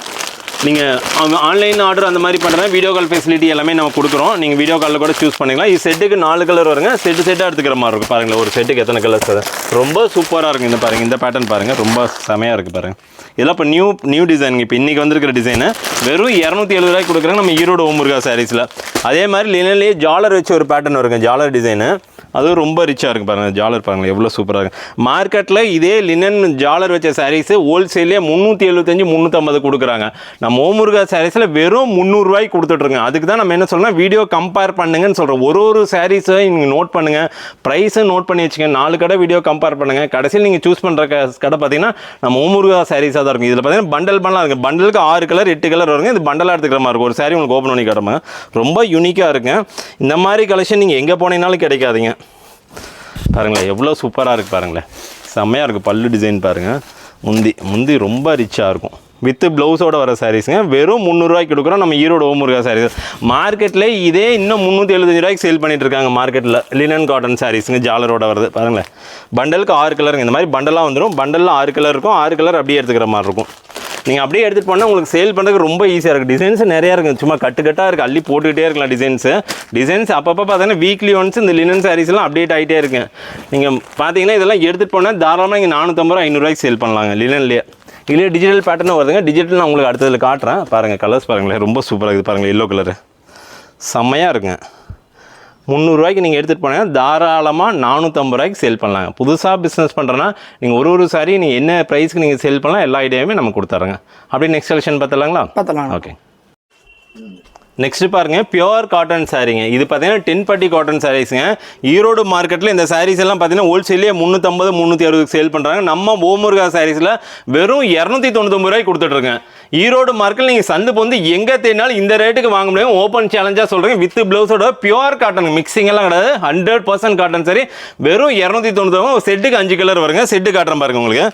நீங்கள் ஆன்லைன் ஆர்டர் அந்த மாதிரி பண்ணுறேன் வீடியோ கால் ஃபெசிலிட்டி எல்லாமே நம்ம கொடுக்குறோம். நீங்கள் வீடியோ காலில் கூட சூஸ் பண்ணிக்கலாம். இது செட்டுக்கு 4 கலர் வருங்க. செட்டாக எடுத்துக்கிற மாதிரி இருக்கும். பாருங்களேன் ஒரு செட்டுக்கு எத்தனை கலர்ஸ் அது ரொம்ப சூப்பராக இருக்கும். இந்த பாருங்கள் இந்த பேட்டர்ன் பாருங்கள் ரொம்ப செமையாக இருக்குது பாருங்கள். இதெல்லாம் இப்போ நியூ டிசைன். இப்போ இன்றைக்கி வந்திருக்கிற டிசைனு வெறும் 270 ரூபாய்க்கு கொடுக்குறாங்க நம்ம ஈரோடு ஓமுருகா சாரீஸில். அதே மாதிரி லினன்லேயே ஜாலர் வச்சு ஒரு பேட்டர்ன் வருங்க. ஜாலர் டிசைனு அதுவும் ரொம்ப ரிச்சாக இருக்குது பாருங்கள். ஜாலர் பாருங்கள் எவ்வளோ சூப்பராக இருக்குது. மார்க்கெட்டில் இதே லினன் ஜாலர் வச்ச சாரீஸு ஹோல்சேலே 375 350 கொடுக்குறாங்க. நம்ம ஓமுருகா சாரீஸில் வெறும் 300 ரூபாய்க்கு கொடுத்துட்ருக்கோம். அதுக்கு தான் நம்ம என்ன சொல்கிறோம் வீடியோ கம்பேர் பண்ணுங்கன்னு சொல்கிறோம். ஒரு சாரீஸை நீங்கள் நோட் பண்ணுங்கள், ப்ரைஸை நோட் பண்ணி வச்சுங்க. 4 கடை வீடியோ கம்பேர் பண்ணுங்கள். கடைசியில் நீங்கள் சூஸ் பண்ணுற கடை பார்த்தீங்கன்னா நம்ம ஓமுருகா சாரீஸாக தான் இருக்கும். இதில் பார்த்தீங்கன்னா பண்டல்லாம் இருக்குது. பண்டலுக்கு 6 கலர் 8 கலர் வருங்க. இது பண்டலாக எடுத்துக்கிற மாதிரி இருக்கும். ஒரு சாரீ உங்களுக்கு ஓப்பன் பண்ணி காட்டுறோம். ரொம்ப யூனிக்காக இருக்குங்க. இந்த மாதிரி கலெக்ஷன் நீங்கள் எங்கே போனீங்கனாலும் கிடைக்காதீங்க. பாருங்களேன் எவ்வளோ சூப்பராக இருக்குது பாருங்களேன். செம்மையாக இருக்குது. பல்லு டிசைன் பாருங்கள். முந்தி ரொம்ப ரிச்சாக இருக்கும். வித்து ப்ளவுஸோட வர சாரீஸுங்க வெறும் 300 ரூபாய்க்கு கொடுக்குறோம் நம்ம ஈரோடு ஓமுருகா சாரீஸ். மார்க்கெட்டில் இதே இன்னும் 375 ரூபாய்க்கு சேல் பண்ணிட்டு இருக்காங்க மார்க்கெட்டில். லினன் காட்டன் சாரீஸுங்க ஜாலரோட வருது பாருங்களேன். பண்டலுக்கு 6 கலருங்க. இந்த மாதிரி பண்டலாக வந்துடும். பண்டலில் 6 கலர் இருக்கும். 6 கலர் அப்படியே எடுத்துக்கிற மாதிரி இருக்கும். நீங்கள் அப்படியே எடுத்துகிட்டு போனால் உங்களுக்கு சேல் பண்ணுறதுக்கு ரொம்ப ஈஸியாக இருக்குது. டிசைன்ஸ் நிறையா இருக்குது. சும்மா கட்டாக இருக்குது. அள்ளி போட்டுக்கிட்டே இருக்கலாம் டிசைன்ஸ் அப்பப்போ பார்த்தீங்கன்னா வீக்லி ஒன்ஸ் இந்த லினன் சாரீஸ்லாம் அப்டேட் ஆகிட்டே இருக்கு. நீங்கள் பார்த்தீங்கன்னா இதெல்லாம் எடுத்துகிட்டு போனால் தாராளமாக இங்கே 450 500 ரூபாய்க்கு சேல் பண்ணலாங்க லினன்லேயே. இதுலேயே டிஜிட்டல் பேட்டர்னும் வருதுங்க. டிஜிட்டல் நான் உங்களுக்கு அடுத்ததில் காட்டுறேன் பாருங்கள். கலர்ஸ் பாருங்களேன் ரொம்ப சூப்பராக இருக்குது பாருங்கள். எல்லோ கலரு செம்மையாக இருக்குங்க. 300 ரூபாய்க்கு நீங்கள் எடுத்துகிட்டு போனீங்கன்னா தாராளமாக 450 ரூபாய்க்கு சேல் பண்ணலாங்க. புதுசாக பிஸ்னஸ் பண்ணுறேன்னா நீங்கள் ஒரு சாரி நீங்கள் என்ன ப்ரைஸ்க்கு நீங்கள் சேல் பண்ணலாம் எல்லா ஐடியாவுமே நம்ம கொடுத்துட்றோங்க. அப்படியே நெக்ஸ்ட் கலெக்ஷன் பார்த்துலாம். ஓகே நெக்ஸ்ட்டு பாருங்கள் பியோர் காட்டன் சாரீங்க. இது பார்த்தீங்கன்னா 10 பட்டி காட்டன் சாரீஸுங்க. ஈரோடு மார்க்கெட்டில் இந்த சாரீஸ் எல்லாம் பார்த்தீங்கன்னா ஹோல்சேலே 350 360 சேல் பண்ணுறாங்க. நம்ம ஓமுருகா சாரீஸில் வெறும் 299 ரூபாய்க்கு கொடுத்துட்ருக்கேன். ஈரோடு மார்க்கெட்டில் நீங்கள் சந்து வந்து எங்கே தேடினாலும் இந்த ரேட்டுக்கு வாங்க முடியும். ஓப்பன் சேலஞ்சாக சொல்கிறேன். வித் ப்ளவுஸோட பியோர் காட்டன் மிக்சிங் எல்லாம் கிடையாது. 100% காட்டன் சாரி வெறும் 299. செட்டுக்கு 5 கலர் வருங்க. செட்டு காட்டுறேன் பாருங்கள் உங்களுக்கு.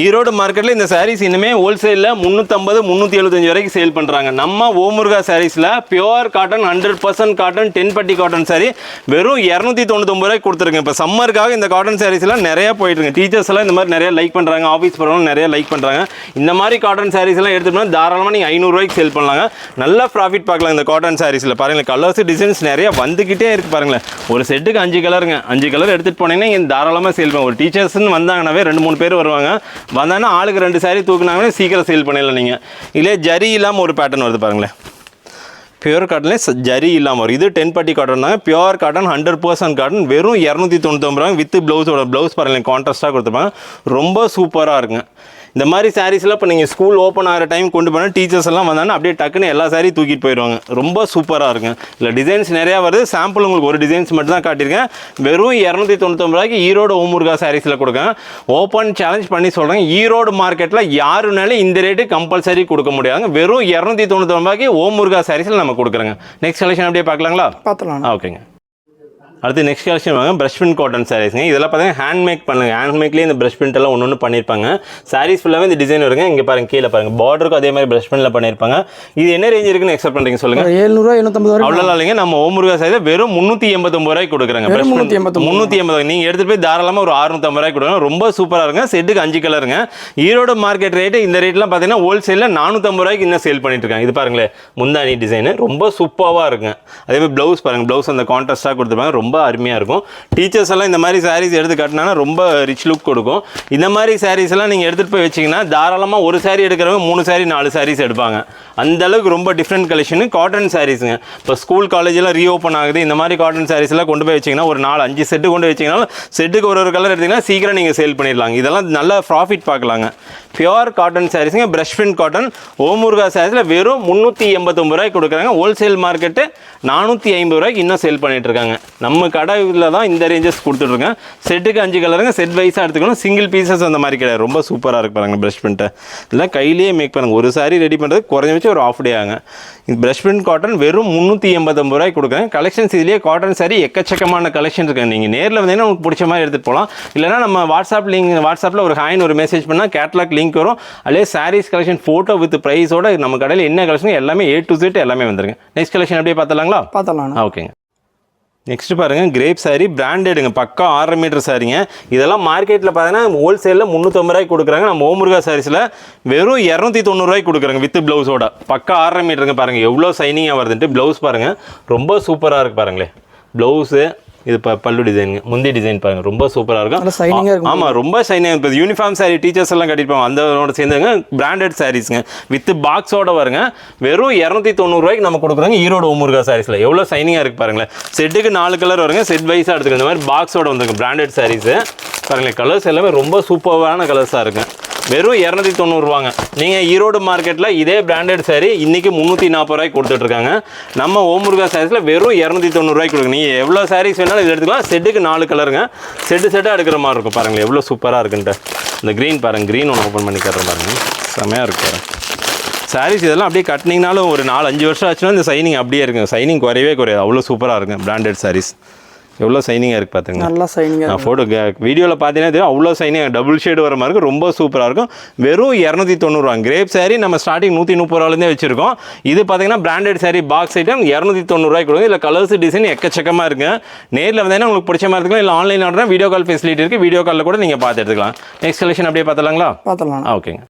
ஈரோடு மார்க்கெட்டில் இந்த சாரீஸ் இன்னுமே ஹோல்சேலில் 350 375 வரைக்கும் சேல் பண்ணுறாங்க. நம்ம ஓமுருகா சாரீஸில் பியோர் காட்டன் 100% காட்டன் 10 பட்டி காட்டன் சாரி வெறும் 299 ரூபாய்க்கு கொடுத்துருங்க. இப்போ சம்மருக்காக இந்த காட்டன் சாரீஸ்லாம் நிறையா போயிட்டுருங்க. டீச்சர்ஸ் எல்லாம் இந்த மாதிரி நிறைய லைக் பண்ணுறாங்க. ஆஃபீஸ் போகிறவங்க நிறைய லைக் பண்ணுறாங்க. இந்த மாதிரி காட்டன் சாரீஸ்லாம் எடுத்துகிட்டு தாராளமாக நீங்கள் 500 ரூபாய்க்கு சேல் பண்ணலாங்க. நல்ல ப்ராஃபிட் பார்க்கலாம் இந்த காட்டன் சாரீஸில். பாருங்கள் கலர்ஸ் டிசைன்ஸ் நிறையா வந்துக்கிட்டே இருக்குது பாருங்களேன். ஒரு செட்டுக்கு 5 கலருங்க. 5 கலர் எடுத்துகிட்டு போனீங்கன்னா இங்கே தாராளமாக சேல் பண்ணுவோம். ஒரு டீச்சர்ஸ்ன்னு வந்தாங்கன்னாவே 2-3 பேர் வருவாங்க. வந்தாங்கன்னா ஆளுக்கு 2 சாரி தூக்குனாங்கன்னா சீக்கிரம் சேல் பண்ணிடலாம். நீங்கள் இல்லை ஜரி இல்லாமல் ஒரு பேட்டர்ன் வருது பாருங்களேன். பியூர் காட்டன்லேயே ஜரி இல்லாமல் வரும். இது 10 பட்டி காட்டன் தாங்க. பியூர் காட்டன் 100% காட்டன் வெறும் 299 ரூபாய் வித் ப்ளவுஸோட. ப்ளவுஸ் பாருங்களேன் கான்ட்ராஸ்ட்டாக கொடுத்துருப்பாங்க. ரொம்ப சூப்பராக இருக்குங்க. இந்த மாதிரி சாரீஸ்லாம் இப்போ நீங்கள் ஸ்கூல் ஓப்பன் ஆகிற டைம் கொண்டு போனால் டீச்சர்ஸ் எல்லாம் வந்தாங்கன்னா அப்படியே டக்குன்னு எல்லா சாரியும் தூக்கிட்டு போயிடுவாங்க. ரொம்ப சூப்பராக இருக்குங்க. இல்லை டிசைன்ஸ் நிறையா வருது. சாம்பிள் உங்களுக்கு ஒரு டிசைன்ஸ் மட்டும் தான் காட்டியிருக்கேன். வெறும் 299 ரூபாய்க்கு ஈரோடு ஓமுருகா சாரீஸில் கொடுங்க. ஓப்பன் சேலஞ்ச் பண்ணி சொல்கிறேன். ஈரோடு மார்க்கெட்டில் யாருனாலும் இந்த ரேட்டு கம்பல்சரி கொடுக்க முடியாதுங்க. வெறும் 299 ரூபாய்க்கு ஓமுருகா சாரீஸில் நம்ம கொடுக்குறோங்க. நெக்ஸ்ட் கலெக்ஷன் அப்படியே பார்க்கலாம். ஓகேங்க. அடுத்து நெக்ஸ்ட் கலெக்ஷன் வாங்க ப்ரஷ் பிரிண்ட் காட்டன் சாரீஸ்ங்க. இதெல்லாம் பார்த்தீங்கன்னா ஹேண்ட் மேக் பண்ணுங்க. ஹேண்ட் மேக்லேயே இந்த ப்ரஷ் பிரிண்ட் எல்லாம் ஒன்று பண்ணியிருப்பாங்க. சாரீஸ் ஃபுல்லாகவே இந்த டிசைன் வருங்க. இங்கே பாருங்க கீழே பாருங்க பார்டருக்கும் அதே மாதிரி ப்ரஷ் பிரிண்ட்ல பண்ணியிருப்பாங்க. இது என்ன ரேஞ்ச் இருக்குன்னு எக்ஸ்பெக்ட் பண்ணுறீங்க சொல்லுங்க. 700 750 அவ்வளோ இல்லைங்க. நம்ம ஓமுருகா சாரீஸ் வெறும் 389 ரூபாய்க்கு கொடுக்குறாங்க. 380 நீங்கள் எடுத்துகிட்டு போய் தாராளமாக ஒரு 650 ரூபாய்க்கு கொடுக்குறாங்க. ரொம்ப சூப்பராக இருங்க. செட்டுக்கு 5 கலருங்க. ஈரோடு மார்க்கெட் ரேட்டு இந்த ரேட்லாம் பார்த்தீங்கன்னா ஹோல்சேலில் 450 ரூபாய்க்கு இன்னும் சேல் பண்ணிட்டு இருக்காங்க. இது பாருங்களேன் முந்தானி டிசைனு ரொம்ப சூப்பராக இருக்குங்க. அதே மாதிரி ப்ளவுஸ் பாருங்க. ப்ளவுஸ் அந்த கான்ட்ராஸ்ட்டாக கொடுத்துருப்பாங்க. ரொம்ப அருமையாக இருக்கும். டீச்சர்ஸ் எல்லாம் இந்த மாதிரி சாரீஸ் எடுத்து காட்டினா ரொம்ப ரிச் லுக் கொடுக்கும். இந்த மாதிரி சாரீஸ் எல்லாம் நீங்கள் எடுத்துகிட்டு போய் வச்சிங்கன்னா தாராளமாக ஒரு சாரீ எடுக்கிறவங்க 3 சாரீ 4 சாரீஸ் எடுப்பாங்க. அந்த அளவுக்கு ரொம்ப டிஃப்ரெண்ட் கலெக்ஷனு காட்டன் சாரீஸுங்க. இப்போ ஸ்கூல் காலேஜெல்லாம் ரீஓப்பன் ஆகுது. இந்த மாதிரி காட்டன் சாரீஸ் எல்லாம் கொண்டு போய் வச்சிங்கன்னா ஒரு 4-5 செட்டு கொண்டு வச்சிங்கன்னா செட்டுக்கு ஒரு கலர் எடுத்திங்கன்னா சீக்கிரம் நீங்கள் சேல் பண்ணிடலாங்க. இதெல்லாம் நல்ல ப்ராஃபிட் பார்க்கலாங்க. பியோர் காட்டன் சாரீஸுங்க. ப்ரஷ் பிரிண்ட் காட்டன் ஓமுருகா சாரீஸில் வெறும் 389 ரூபாய்க்கு கொடுக்குறாங்க. ஹோல்சேல் மார்க்கெட்டு 450 ரூபாய்க்கு இன்னும் சேல் பண்ணிட்டு இருக்காங்க. நம்ம கடையில் தான் இந்த ரேஞ்சஸ் கொடுத்துட்ருக்கேன். செட்டுக்கு 5 கலருங்க. செட் வைஸாக எடுத்துக்கணும். சிங்கிள் பீசஸ் அந்த மாதிரி கிடையாது. ரொம்ப சூப்பராக இருக்கு பாருங்க. ப்ரஷ் பிரிண்ட்டை இதெல்லாம் கையிலேயே மேக் பண்ணுங்க. ஒரு சாரி ரெடி பண்ணுறது குறைஞ்சபட்சம் ஒரு ஆஃப் டே ஆகுங்க. இந்த ப்ரஷ் பிரிண்ட் காட்டன் வெறும் 389 ரூபாய்க்கு கொடுக்குறேன். கலெக்ஷன்ஸ் இதுலேயே காட்டன் சாரி எக்கச்சக்கமான கலெக்ஷன் இருக்குது. நீங்கள் நேரில் வந்தீங்கன்னா உங்களுக்கு பிடிச்ச மாதிரி எடுத்துகிட்டு போகலாம். இல்லைனா நம்ம வாட்ஸ்அப்பில் ஒரு ஹாய்னு ஒரு மெசேஜ் பண்ணால் கேட்லாக் லிங்க் வரும். அதிலே சாரீஸ் கலெக்ஷன் ஃபோட்டோ வித் ப்ரைஸோட நம்ம கடையில் என்ன கலெக்ஷன் எல்லாமே A to Z எல்லாமே வந்துருங்க. நெக்ஸ்ட் கலெக்ஷன் அப்படியே பார்த்துலாம். ஓகேங்க. நெக்ஸ்ட் பாருங்க கிரேப் சாரி பிராண்டடுங்க, பக்கா 6.5 மீட்டர் சாரிங்க. இதெல்லாம் மார்க்கெட்டில் பார்த்தீங்கன்னா ஹோல்சேலில் 350 ரூபாய்க்கு கொடுக்குறாங்க. நம்ம ஓமுருகா சாரீஸில் வெறும் 290 ரூபாய்க்கு கொடுக்குறாங்க வித் ப்ளவுஸோட. பக்கா 6.5 மீட்டருங்க. பாருங்கள் எவ்வளோ சைனிங்காக வருதுன்ட்டு. ப்ளவுஸ் பாருங்கள் ரொம்ப சூப்பராக இருக்குது பாருங்களேன். ப்ளவுஸு இது பல்லு டிசைனுங்க, முந்தி டிசைன் பாருங்கள் ரொம்ப சூப்பராக இருக்கும். ஆமாம் ரொம்ப ஷைனிங்காக இருக்குது. யூனிஃபார்ம் சாரி டீச்சர்ஸ் எல்லாம் கட்டிருப்பாங்க, அந்த சேர்ந்துங்க. பிராண்டட் சாரீஸுங்க வித் பாக்ஸோட வருங்க. வெறும் 290 ரூபாய்க்கு நம்ம கொடுக்குறாங்க ஈரோடு ஓமுருகா சாரீஸில். எவ்வளோ சைனிங்காக இருக்குது பாருங்களேன். செட்டுக்கு 4 கலர் வருங்க, செட் வைஸாக எடுத்துக்க. இந்த மாதிரி பாக்ஸோட வந்துருக்கு பிராண்டட் சாரீஸு பாருங்களேன். கலர்ஸ் எல்லாமே ரொம்ப சூப்பரான கலர்ஸாக இருக்குங்க. வெறும் 290 ரூபாங்க. நீங்கள் ஈரோடு மார்க்கெட்டில் இதே பிராண்டட் சாரி இன்றைக்கி 340 ரூபாய்க்கு கொடுத்துட்ருக்காங்க. நம்ம ஓமுருகா சாரீஸில் வெறும் 290 ரூபாய்க்கு கொடுங்க. நீங்கள் எவ்வளோ சாரீஸ் வேணாலும் இது எடுத்துக்கலாம். செட்டுக்கு 4 கலருங்க, செட்டாக எடுக்கிற மாதிரி இருக்கும் பாருங்களேன். எவ்வளோ சூப்பராக இருக்குன்ட்டு. இந்த க்ரீன் பாருங்கள், க்ரீன் ஒன்று ஓப்பன் பண்ணி கட்டுற பாருங்கள், செமையாக இருக்கு பாருங்கள். சாரீஸ் இதெல்லாம் அப்படியே கட்டினீங்கனாலும் ஒரு 4-5 வருஷம் ஆச்சுன்னா இந்த சைனிங் அப்படியே இருக்குங்க. சைனிங் குறையவே குறையாது, அவ்வளோ சூப்பராக இருக்கும் பிராண்டட் சாரீஸ். எவ்வளோ சைனிங்காக இருக்குது பார்த்துங்க. நல்லா சைனிங்காக ஃபோட்டோ வீடியோவில் பார்த்தீங்கன்னா அவ்வளோ சைனிங்காக டபுள் ஷேடு வர மாதிரி இருக்கும். ரொம்ப சூப்பராக இருக்கும். வெறும் 290 ரூபா. கிரேப் சாரி நம்ம ஸ்டார்டிங் 130 ரூபாலேருந்தே வச்சிருக்கோம். இது பார்த்தீங்கன்னா பிராண்டட் சாரி பாக்ஸ் ஐட்டம் 290 ரூபாய்க்கு கொடுங்க. இதில் கலர்ஸ் டிசைன் எக்கச்சக்கமாக இருக்குது. நேரில் வந்தீங்கன்னா உங்களுக்கு பிடிச்ச மாதிரி இருக்கலாம். இல்லை online order video call facility இருக்குது. வீடியோ காலில் கூட நீங்கள் பார்த்து எடுத்துக்கலாம். நெக்ஸ்ட் கலெக்ஷன் அப்படியே பார்த்துலாம். ஓகேங்க.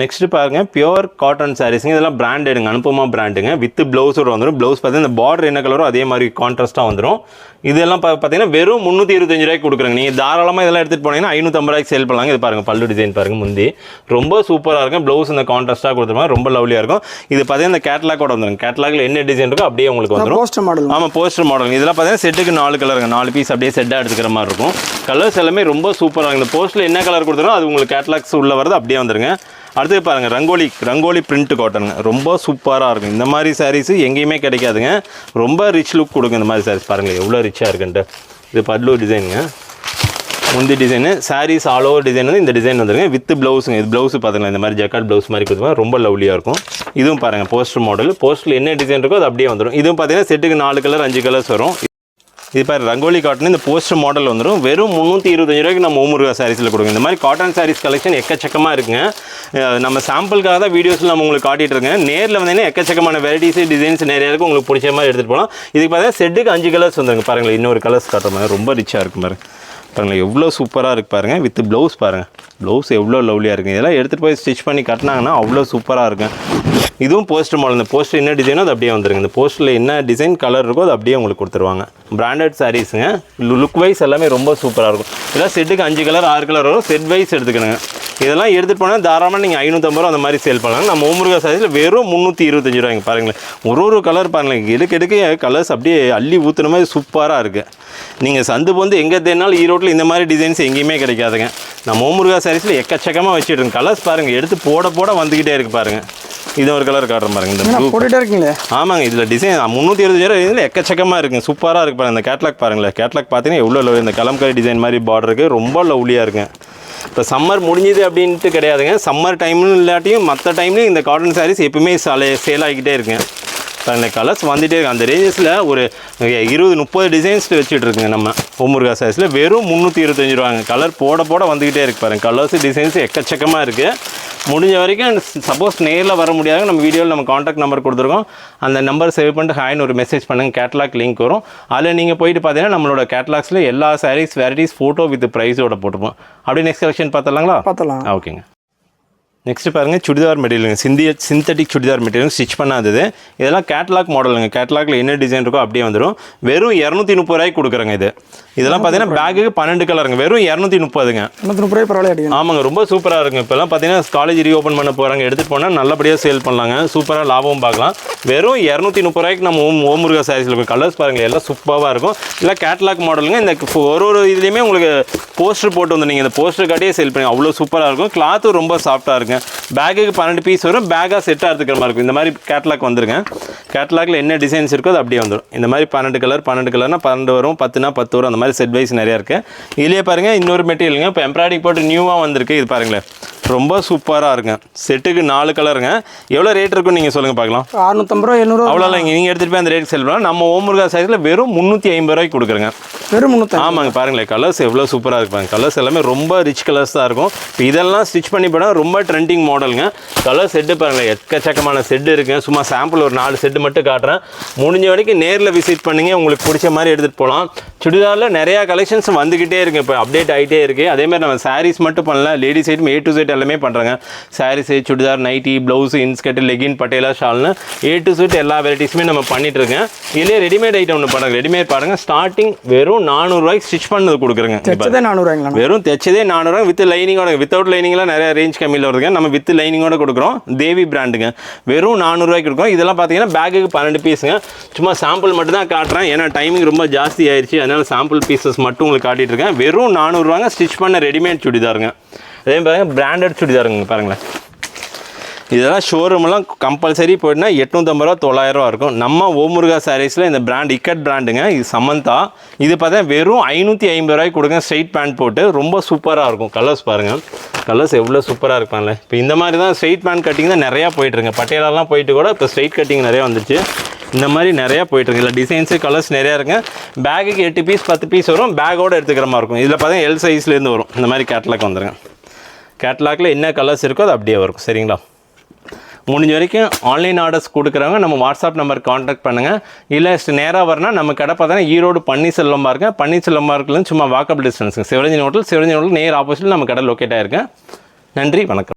நெக்ஸ்ட்டு பாருங்கள் பியூர் காட்டன் சாரீஸுங்க. இதெல்லாம் பிராண்டடுங்க, அனுப்பமா பிராண்டுங்க. வித் ப்ளவுஸோட வந்துடும். ப்ளவுஸ் பார்த்தீங்கன்னா இந்த பார்டர் என்ன கலரோ அதே மாதிரி கான்ட்ராஸ்ட்டாக வந்துடும். இதெல்லாம் பார்த்தீங்கன்னா வெறும் 325 ரூபாய்க்கு கொடுக்குறாங்க. நீங்கள் தாராளமாக இதெல்லாம் எடுத்துகிட்டு போனீங்கன்னா 550 ரூபாய்க்கு சேல் பண்ணலாங்க. இது பாருங்கள் பல்லு டிசைன் பாருங்கள், முந்தி ரொம்ப சூப்பராக இருக்கும். ப்ளவுஸ் இந்த கான்ட்ராஸ்ட்டாக கொடுத்துருப்பாங்க, ரொம்ப லவ்லியாக இருக்கும். இது பார்த்தீங்கன்னா இந்த கேட்லாக்கோட வந்துடும். கேட்லாகில் என்ன டிசைன் இருக்கோ அப்படியே உங்களுக்கு வந்துடும். Poster model. ஆமாம் போஸ்டர் மாடல். இதெல்லாம் பார்த்தீங்கன்னா செட்டுக்கு 4 கலருங்க, 4 பீஸ் அப்படியே செட்டாக எடுத்துக்கிற மாதிரி இருக்கும். கலர்ஸ் எல்லாமே ரொம்ப சூப்பராக. இந்த போஸ்ட்டில் என்ன கலர் கொடுத்துருக்கோ அது உங்களுக்கு கேட்லாக்ஸ் உள்ளே வருது அப்படியே வந்துருங்க. அடுத்து பாருங்கள் ரங்கோலி பிரிண்ட் காட்டனுங்க, ரொம்ப சூப்பராக இருக்கும். இந்த மாதிரி சாரீஸு எங்கேயுமே கிடைக்காதுங்க. ரொம்ப ரிச் லுக் கொடுக்கும் இந்த மாதிரி சாரீஸ். பாருங்கள் எவ்வளோ ரிச்சாக இருக்குன்ட்டு. இது பல்லு டிசைனுங்க, முந்தி design. Saris all over design வந்து இந்த டிசைன் வந்துருங்க. வித் ப்ளவுஸுங்க. இது ப்ளவுஸ் பார்த்துக்கலாம், இந்த மாதிரி ஜக்காட் ப்ளவுஸ் மாதிரி கொடுத்துருவாங்க, ரொம்ப லவ்லியாக இருக்கும். இதுவும் பாருங்கள் போஸ்டர் மாடல். போஸ்டரில் என்ன டிசைன் இருக்கோ அது அப்படியே வந்துடும். இதுவும் பார்த்தீங்கன்னா செட்டுக்கு 4 கலர் 5 கலர்ஸ் வரும். இது பாரு ரங்கோலி காட்டன். இந்த போஸ்டர் மாடல் வந்துடும். வெறும் 325 ரூபாய்க்கு நம்ம ஓமுருகா சாரீஸில் கொடுங்க. இந்த மாதிரி காட்டன் சாரீஸ் கலெக்ஷன் எக்கச்சக்கமாக இருக்குங்க. நம்ம சாம்பிளுக்காக தான் வீடியோஸில் நம்ம உங்களுக்கு காட்டிகிட்டு இருக்கேன். நேரில் வந்தீங்கன்னா எக்கச்சக்கமான வெரைட்டிஸ் டிசைன்ஸ் நிறையா இருக்கும். உங்களுக்கு பிடிச்ச மாதிரி எடுத்துகிட்டு போகலாம். இதுக்கு பார்த்தீங்கன்னா செட்டுக்கு 5 கலர்ஸ் வந்துருங்க. பாருங்களேன் இன்னொரு கலர்ஸ் காட்டுற மாதிரி ரொம்ப ரிச்சாக இருக்கும் பாருங்கள். எவ்வளோ சூப்பராக இருக்குது பாருங்கள். வித் ப்ளவுஸ் பாருங்கள், ப்ளவுஸ் எவ்வளோ லவ்லியாக இருக்குது. இதெல்லாம் எடுத்துகிட்டு போய் ஸ்டிச் பண்ணி கட்டினாங்கன்னா அவ்வளோ சூப்பராக இருக்கும். இதுவும் போஸ்டர் மாடல். இந்த போஸ்டர் என்ன டிசைனோ அது அப்படியே வந்துருங்க. இந்த போஸ்டரில் என்ன டிசைன் கலர் இருக்கோ அது அப்படியே உங்களுக்கு கொடுத்துருவாங்க. பிராண்டட் சாரீஸுங்க. லுக் வைஸ் எல்லாமே ரொம்ப சூப்பராக இருக்கும். இதெல்லாம் செட்டுக்கு 5 கலர் 6 கலர் வரும். செட் வைஸ் எடுத்துக்கணுங்க. இதெல்லாம் எடுத்துகிட்டு போனால் தாராளமாக நீங்கள் 550 ரூபா அந்த மாதிரி சேல் பண்ணலாம். நம்ம ஓமுருகா சாரீஸில் வெறும் 325 ரூபாய்ங்க. பாருங்களேன் ஒரு கலர் பாருங்களேன். எடுக்க கலர்ஸ் அப்படியே அள்ளி ஊற்றுன மாதிரி சூப்பராக இருக்குது. நீங்கள் சந்து வந்து எங்கே தேடினாலும் ஈரோட்டில் இந்த மாதிரி டிசைன்ஸ் எங்கேயுமே கிடைக்காதுங்க. நம்ம ஓமுருகா சாரீஸில் எக்கச்சக்கமாக வச்சுட்டு கலர்ஸ் பாருங்கள். எடுத்து போட வந்துக்கிட்டே இருக்குது பாருங்கள். இது ஒரு கலர் காட்டுறேன் பாருங்க. இந்த ப்ளூ போட்டுட்டே இருக்கீங்களே. ஆமாங்க. இதில் டிசைன் 325 ரூபாய் இதில் எக்கச்சக்கமாக இருக்குங்க. சூப்பராக இருக்குது பாருங்கள். இந்த கேட்லாக் பாருங்களேன். கேட்லாக் பார்த்தீங்கன்னா எவ்வளோ லவ். இந்த கலம்கரி டிசைன் மாதிரி பார்டருக்கு ரொம்ப லவ்லியாக இருக்குங்க. இப்போ சம்மர் முடிஞ்சுது அப்படின்ட்டு கிடையாதுங்க. சம்மர் டைம்னு இல்லாட்டியும் மற்ற டைம்லையும் இந்த காட்டன் சாரீஸ் எப்பவுமே சேல் ஆகிக்கிட்டே இருக்குங்க. பாருங்கள் கலர்ஸ் வந்துகிட்டே இருக்குது. அந்த ரேஞ்சஸில் ஒரு 20-30 டிசைன்ஸ் வச்சுட்டு இருக்குங்க நம்ம ஓமுருகா சாரீஸில். வெறும் 325 ரூபாங்க. கலர் போட வந்துக்கிட்டே இருக்குது பாருங்கள். கலர்ஸ் டிசைன்ஸ் எக்கச்சக்கமாக இருக்குது. முடிஞ்ச வரைக்கும் சப்போஸ் நேரில் வர முடியாது, நம்ம வீடியோவில் நம்ம காண்டாக்ட் நம்பர் கொடுத்துருக்கோம். அந்த நம்பர் சேவ் பண்ணிட்டு ஹாய்னு ஒரு மெசேஜ் பண்ணுங்கள். கேட்லாக் லிங்க் வரும். அதில் நீங்கள் போயிட்டு பார்த்தீங்கன்னா நம்மளோட கேட்லாக்ஸில் எல்லா சாரீஸ் வெரைட்டிஸ் ஃபோட்டோ வித் ப்ரைஸோட போட்டுருப்போம். அப்படியே நெக்ஸ்ட் கலெக்ஷன் பார்த்தலாம். ஓகேங்க. நெக்ஸ்ட் பாருங்கள் சுடிதார் மெட்டீரியலுங்க. சிந்தட்டிக் சுடிதார் மெட்டீரியல் ஸ்டிச் பண்ணாதது. இதெல்லாம் கேட்லாக் மாடலுங்க. கேட்லாகில் என்ன டிசைன் இருக்கோ அப்படியே வந்துடும். வெறும் 230 ரூபாய்க்கு கொடுக்குறேங்க. இதெல்லாம் பார்த்தீங்கன்னா பேக்குக்கு 12 கலருங்க. வெறும் 230ங்க. 230 ரூபாய் பரவாயில்ல. ஆமாங்க ரொம்ப சூப்பராக இருக்குங்க. இப்போலாம் பார்த்தீங்கன்னா காலேஜ் ரீஓப்பன் பண்ண போகிறாங்க. எடுத்துகிட்டு போனால் நல்லபடியாக சேல் பண்ணலாங்க. சூப்பராக லாபமும் பார்க்கலாம். வெறும் 230 ரூபாய்க்கு நம்ம ஓமுருகா சாரீஸில் இருக்கும். கலர்ஸ் பாருங்கள் எல்லாம் சூப்பராக இருக்கும். இல்லை கேட்லாக் மாடலுங்க. இந்த ஒரு இதுலேயுமே உங்களுக்கு போஸ்டர் போட்டு வந்து நீங்கள் இந்த போஸ்டர் காட்டியே சேல் பண்ணி அவ்வளோ சூப்பராக இருக்கும். கிளாத்தும் ரொம்ப சாஃப்ட்டாக இருக்குங்க. பேக்குக்கு 12 பீஸ் வரும். பேக்காக செட்டாக எடுத்துக்கிற மாதிரி இருக்கும். இந்த மாதிரி கேட்லாக் வந்துருங்க. கேட்லாகில் என்ன டிசைன்ஸ் இருக்கோ அது அப்படியே வந்துடும். இந்த மாதிரி 12 கலர்னா 12 வரும், 10னா 10 வரும். அந்த மாதிரி செட் வைஸ் நிறையா இருக்குது. இதுலேயே பாருங்கள் இன்னொரு மெட்டீரியலுங்க. இப்போ எம்ப்ராய்டிங் போட்டு நியூவாக வந்திருக்கு. இது பாருங்களேன் ரொம்ப சூப்பராக இருக்குங்க. செட்டுக்கு 4 கலருங்க. எவ்வளோ ரேட் இருக்குன்னு நீங்கள் சொல்லுங்கள் பார்க்கலாம். 650 ரூபா 700 அவ்வளோலாம் நீங்கள் எடுத்துகிட்டு போய் அந்த ரேட் செல் பண்ணலாம். நம்ம ஓமுருகா சாரீஸில் வெறும் 350 ரூபாய்க்கு கொடுக்குறேங்க. வெறும் 300. ஆமாங்க பாருங்களேன் கலர்ஸ் எவ்வளோ சூப்பராக இருப்பாங்க. கலர்ஸ் எல்லாமே ரொம்ப ரிச் கலர்ஸ் தான் இருக்கும். இப்போ இதெல்லாம் ஸ்டிச் பண்ணி போனால் ரொம்ப ட்ரெண்ட் ட்ரெண்டிங் மாடலுங்க. கலர் செட்டு பாருங்கள், எக்கச்சக்கமான செட்டு இருக்குங்க. சும்மா சாம்பிள் ஒரு 4 செட்டு மட்டும் காட்டுறேன். முடிஞ்ச வரைக்கும் நேரில் விசிட் பண்ணிங்க, உங்களுக்கு பிடிச்ச மாதிரி எடுத்துகிட்டு போகலாம். சுடிதாரில் நிறையா கலெக்ஷன்ஸ் வந்துக்கிட்டே இருக்குது, இப்போ அப்டேட் ஆகிட்டே இருக்குது. அதேமாதிரி நம்ம சாரீஸ் மட்டும் பண்ணல, ladies item A to Z எல்லாமே பண்ணுறாங்க. Saris, churidar, nighty, blouse, inskirt, legging, Patiala, ஷால்னு A to Z எல்லா வெரைட்டிஸுமே நம்ம பண்ணிட்டுருக்கேன். இதிலே ரெடிமேட் ஐட்டம் ஒன்று பண்ணுறாங்க. ரெடிமேட் பாருங்கள், ஸ்டார்டிங் வெறும் 400 ரூபாய்க்கு ஸ்டிச் பண்ணது கொடுக்குறேங்க. வெறும் தைச்சதே 400 வித் லைனிங்கோட. வித்தவுட் லைனிங்லாம் நிறைய ரேஞ்ச் கம்மியில் வருதுங்க. நம்ம வித் லைனிங்கோட கொடுக்குறோம். தேவி பிராண்டுங்க. வெறும் 400 ரூபாய்க்கு கொடுக்குறோம். இதெல்லாம் பார்த்தீங்கன்னா பேக்குக்கு 12 பீஸுங்க. சும்மா சாம்பிள் மட்டும் தான் காட்டுறேன், ஏன்னா டைமிங் ரொம்ப ஜாஸ்தி ஆயிடுச்சு. அதனால் சாம்பிள் பீசஸ் மட்டும் உங்களுக்கு காட்டிட்டு இருக்கேன். வெறும் 400 ரூபாங்க ஸ்டிச் பண்ண ரெடிமேட் சுடிதாருங்க. அதே பாருங்க, பிராண்டட் சுடிதாருங்க பாருங்களேன். இதெல்லாம் ஷோரூம்லாம் கம்பல்சரி போயிட்டுனா 850 ரூபா 900 ரூபா இருக்கும். நம்ம ஓமுருகா சாரீஸில் இந்த பிராண்ட் இக்கட் பிராண்டுங்க. இது சமந்தா. இது பார்த்தா வெறும் 550 ரூபாய்க்கு கொடுங்க, ஸ்ட்ரைட் பேண்ட் போட்டு. ரொம்ப சூப்பராக இருக்கும். கலர்ஸ் பாருங்கள், கலர்ஸ் எவ்வளோ சூப்பராக இருப்பாங்கல்ல. இப்போ இந்த மாதிரி தான் ஸ்ட்ரைட் பேண்ட் கட்டிங் தான் நிறையா போயிட்டுருங்க. பட்டியலெல்லாம் போயிட்டு கூட இப்போ ஸ்ட்ரைட் கட்டிங் நிறையா வந்துச்சு. இந்த மாதிரி நிறையா போயிட்டுருக்கு. இல்லை டிசைன்ஸு கலர்ஸ் நிறையா இருக்குங்க. பேக்குக்கு 8 பீஸ் 10 பீஸ் வரும். பேக்கோடு எடுத்துக்கிற மாதிரி இருக்கும். இதில் பார்த்தீங்கன்னா L சைஸ்லேருந்து வரும். இந்த மாதிரி கேட்லாக் வந்துருங்க. கேட்லாகில் என்ன கலர்ஸ் இருக்கோ அது அப்படியே வரும். சரிங்களா? முடிஞ்ச வரைக்கும் ஆன்லைன் ஆர்டர்ஸ் கொடுக்குறவங்க நம்ம வாட்ஸ்அப் நம்பர் காண்டாக்ட் பண்ணுங்கள். இல்லை நேராக வரணும், நம்ம கடை பார்த்தீங்கன்னா ஈரோடு பன்னீர்செல்வம் பார்க்க. பன்னீர்செல்வம் பார்க்கலேருந்து சும்மா வாக்கபிள் டிஸ்டன்ஸுங்க. சிவரஞ்சன் ஹோட்டல் நேர் ஆப்போசிட்டில் நம்ம கடை லொக்கேட் ஆகிருக்கேன். நன்றி, வணக்கம்.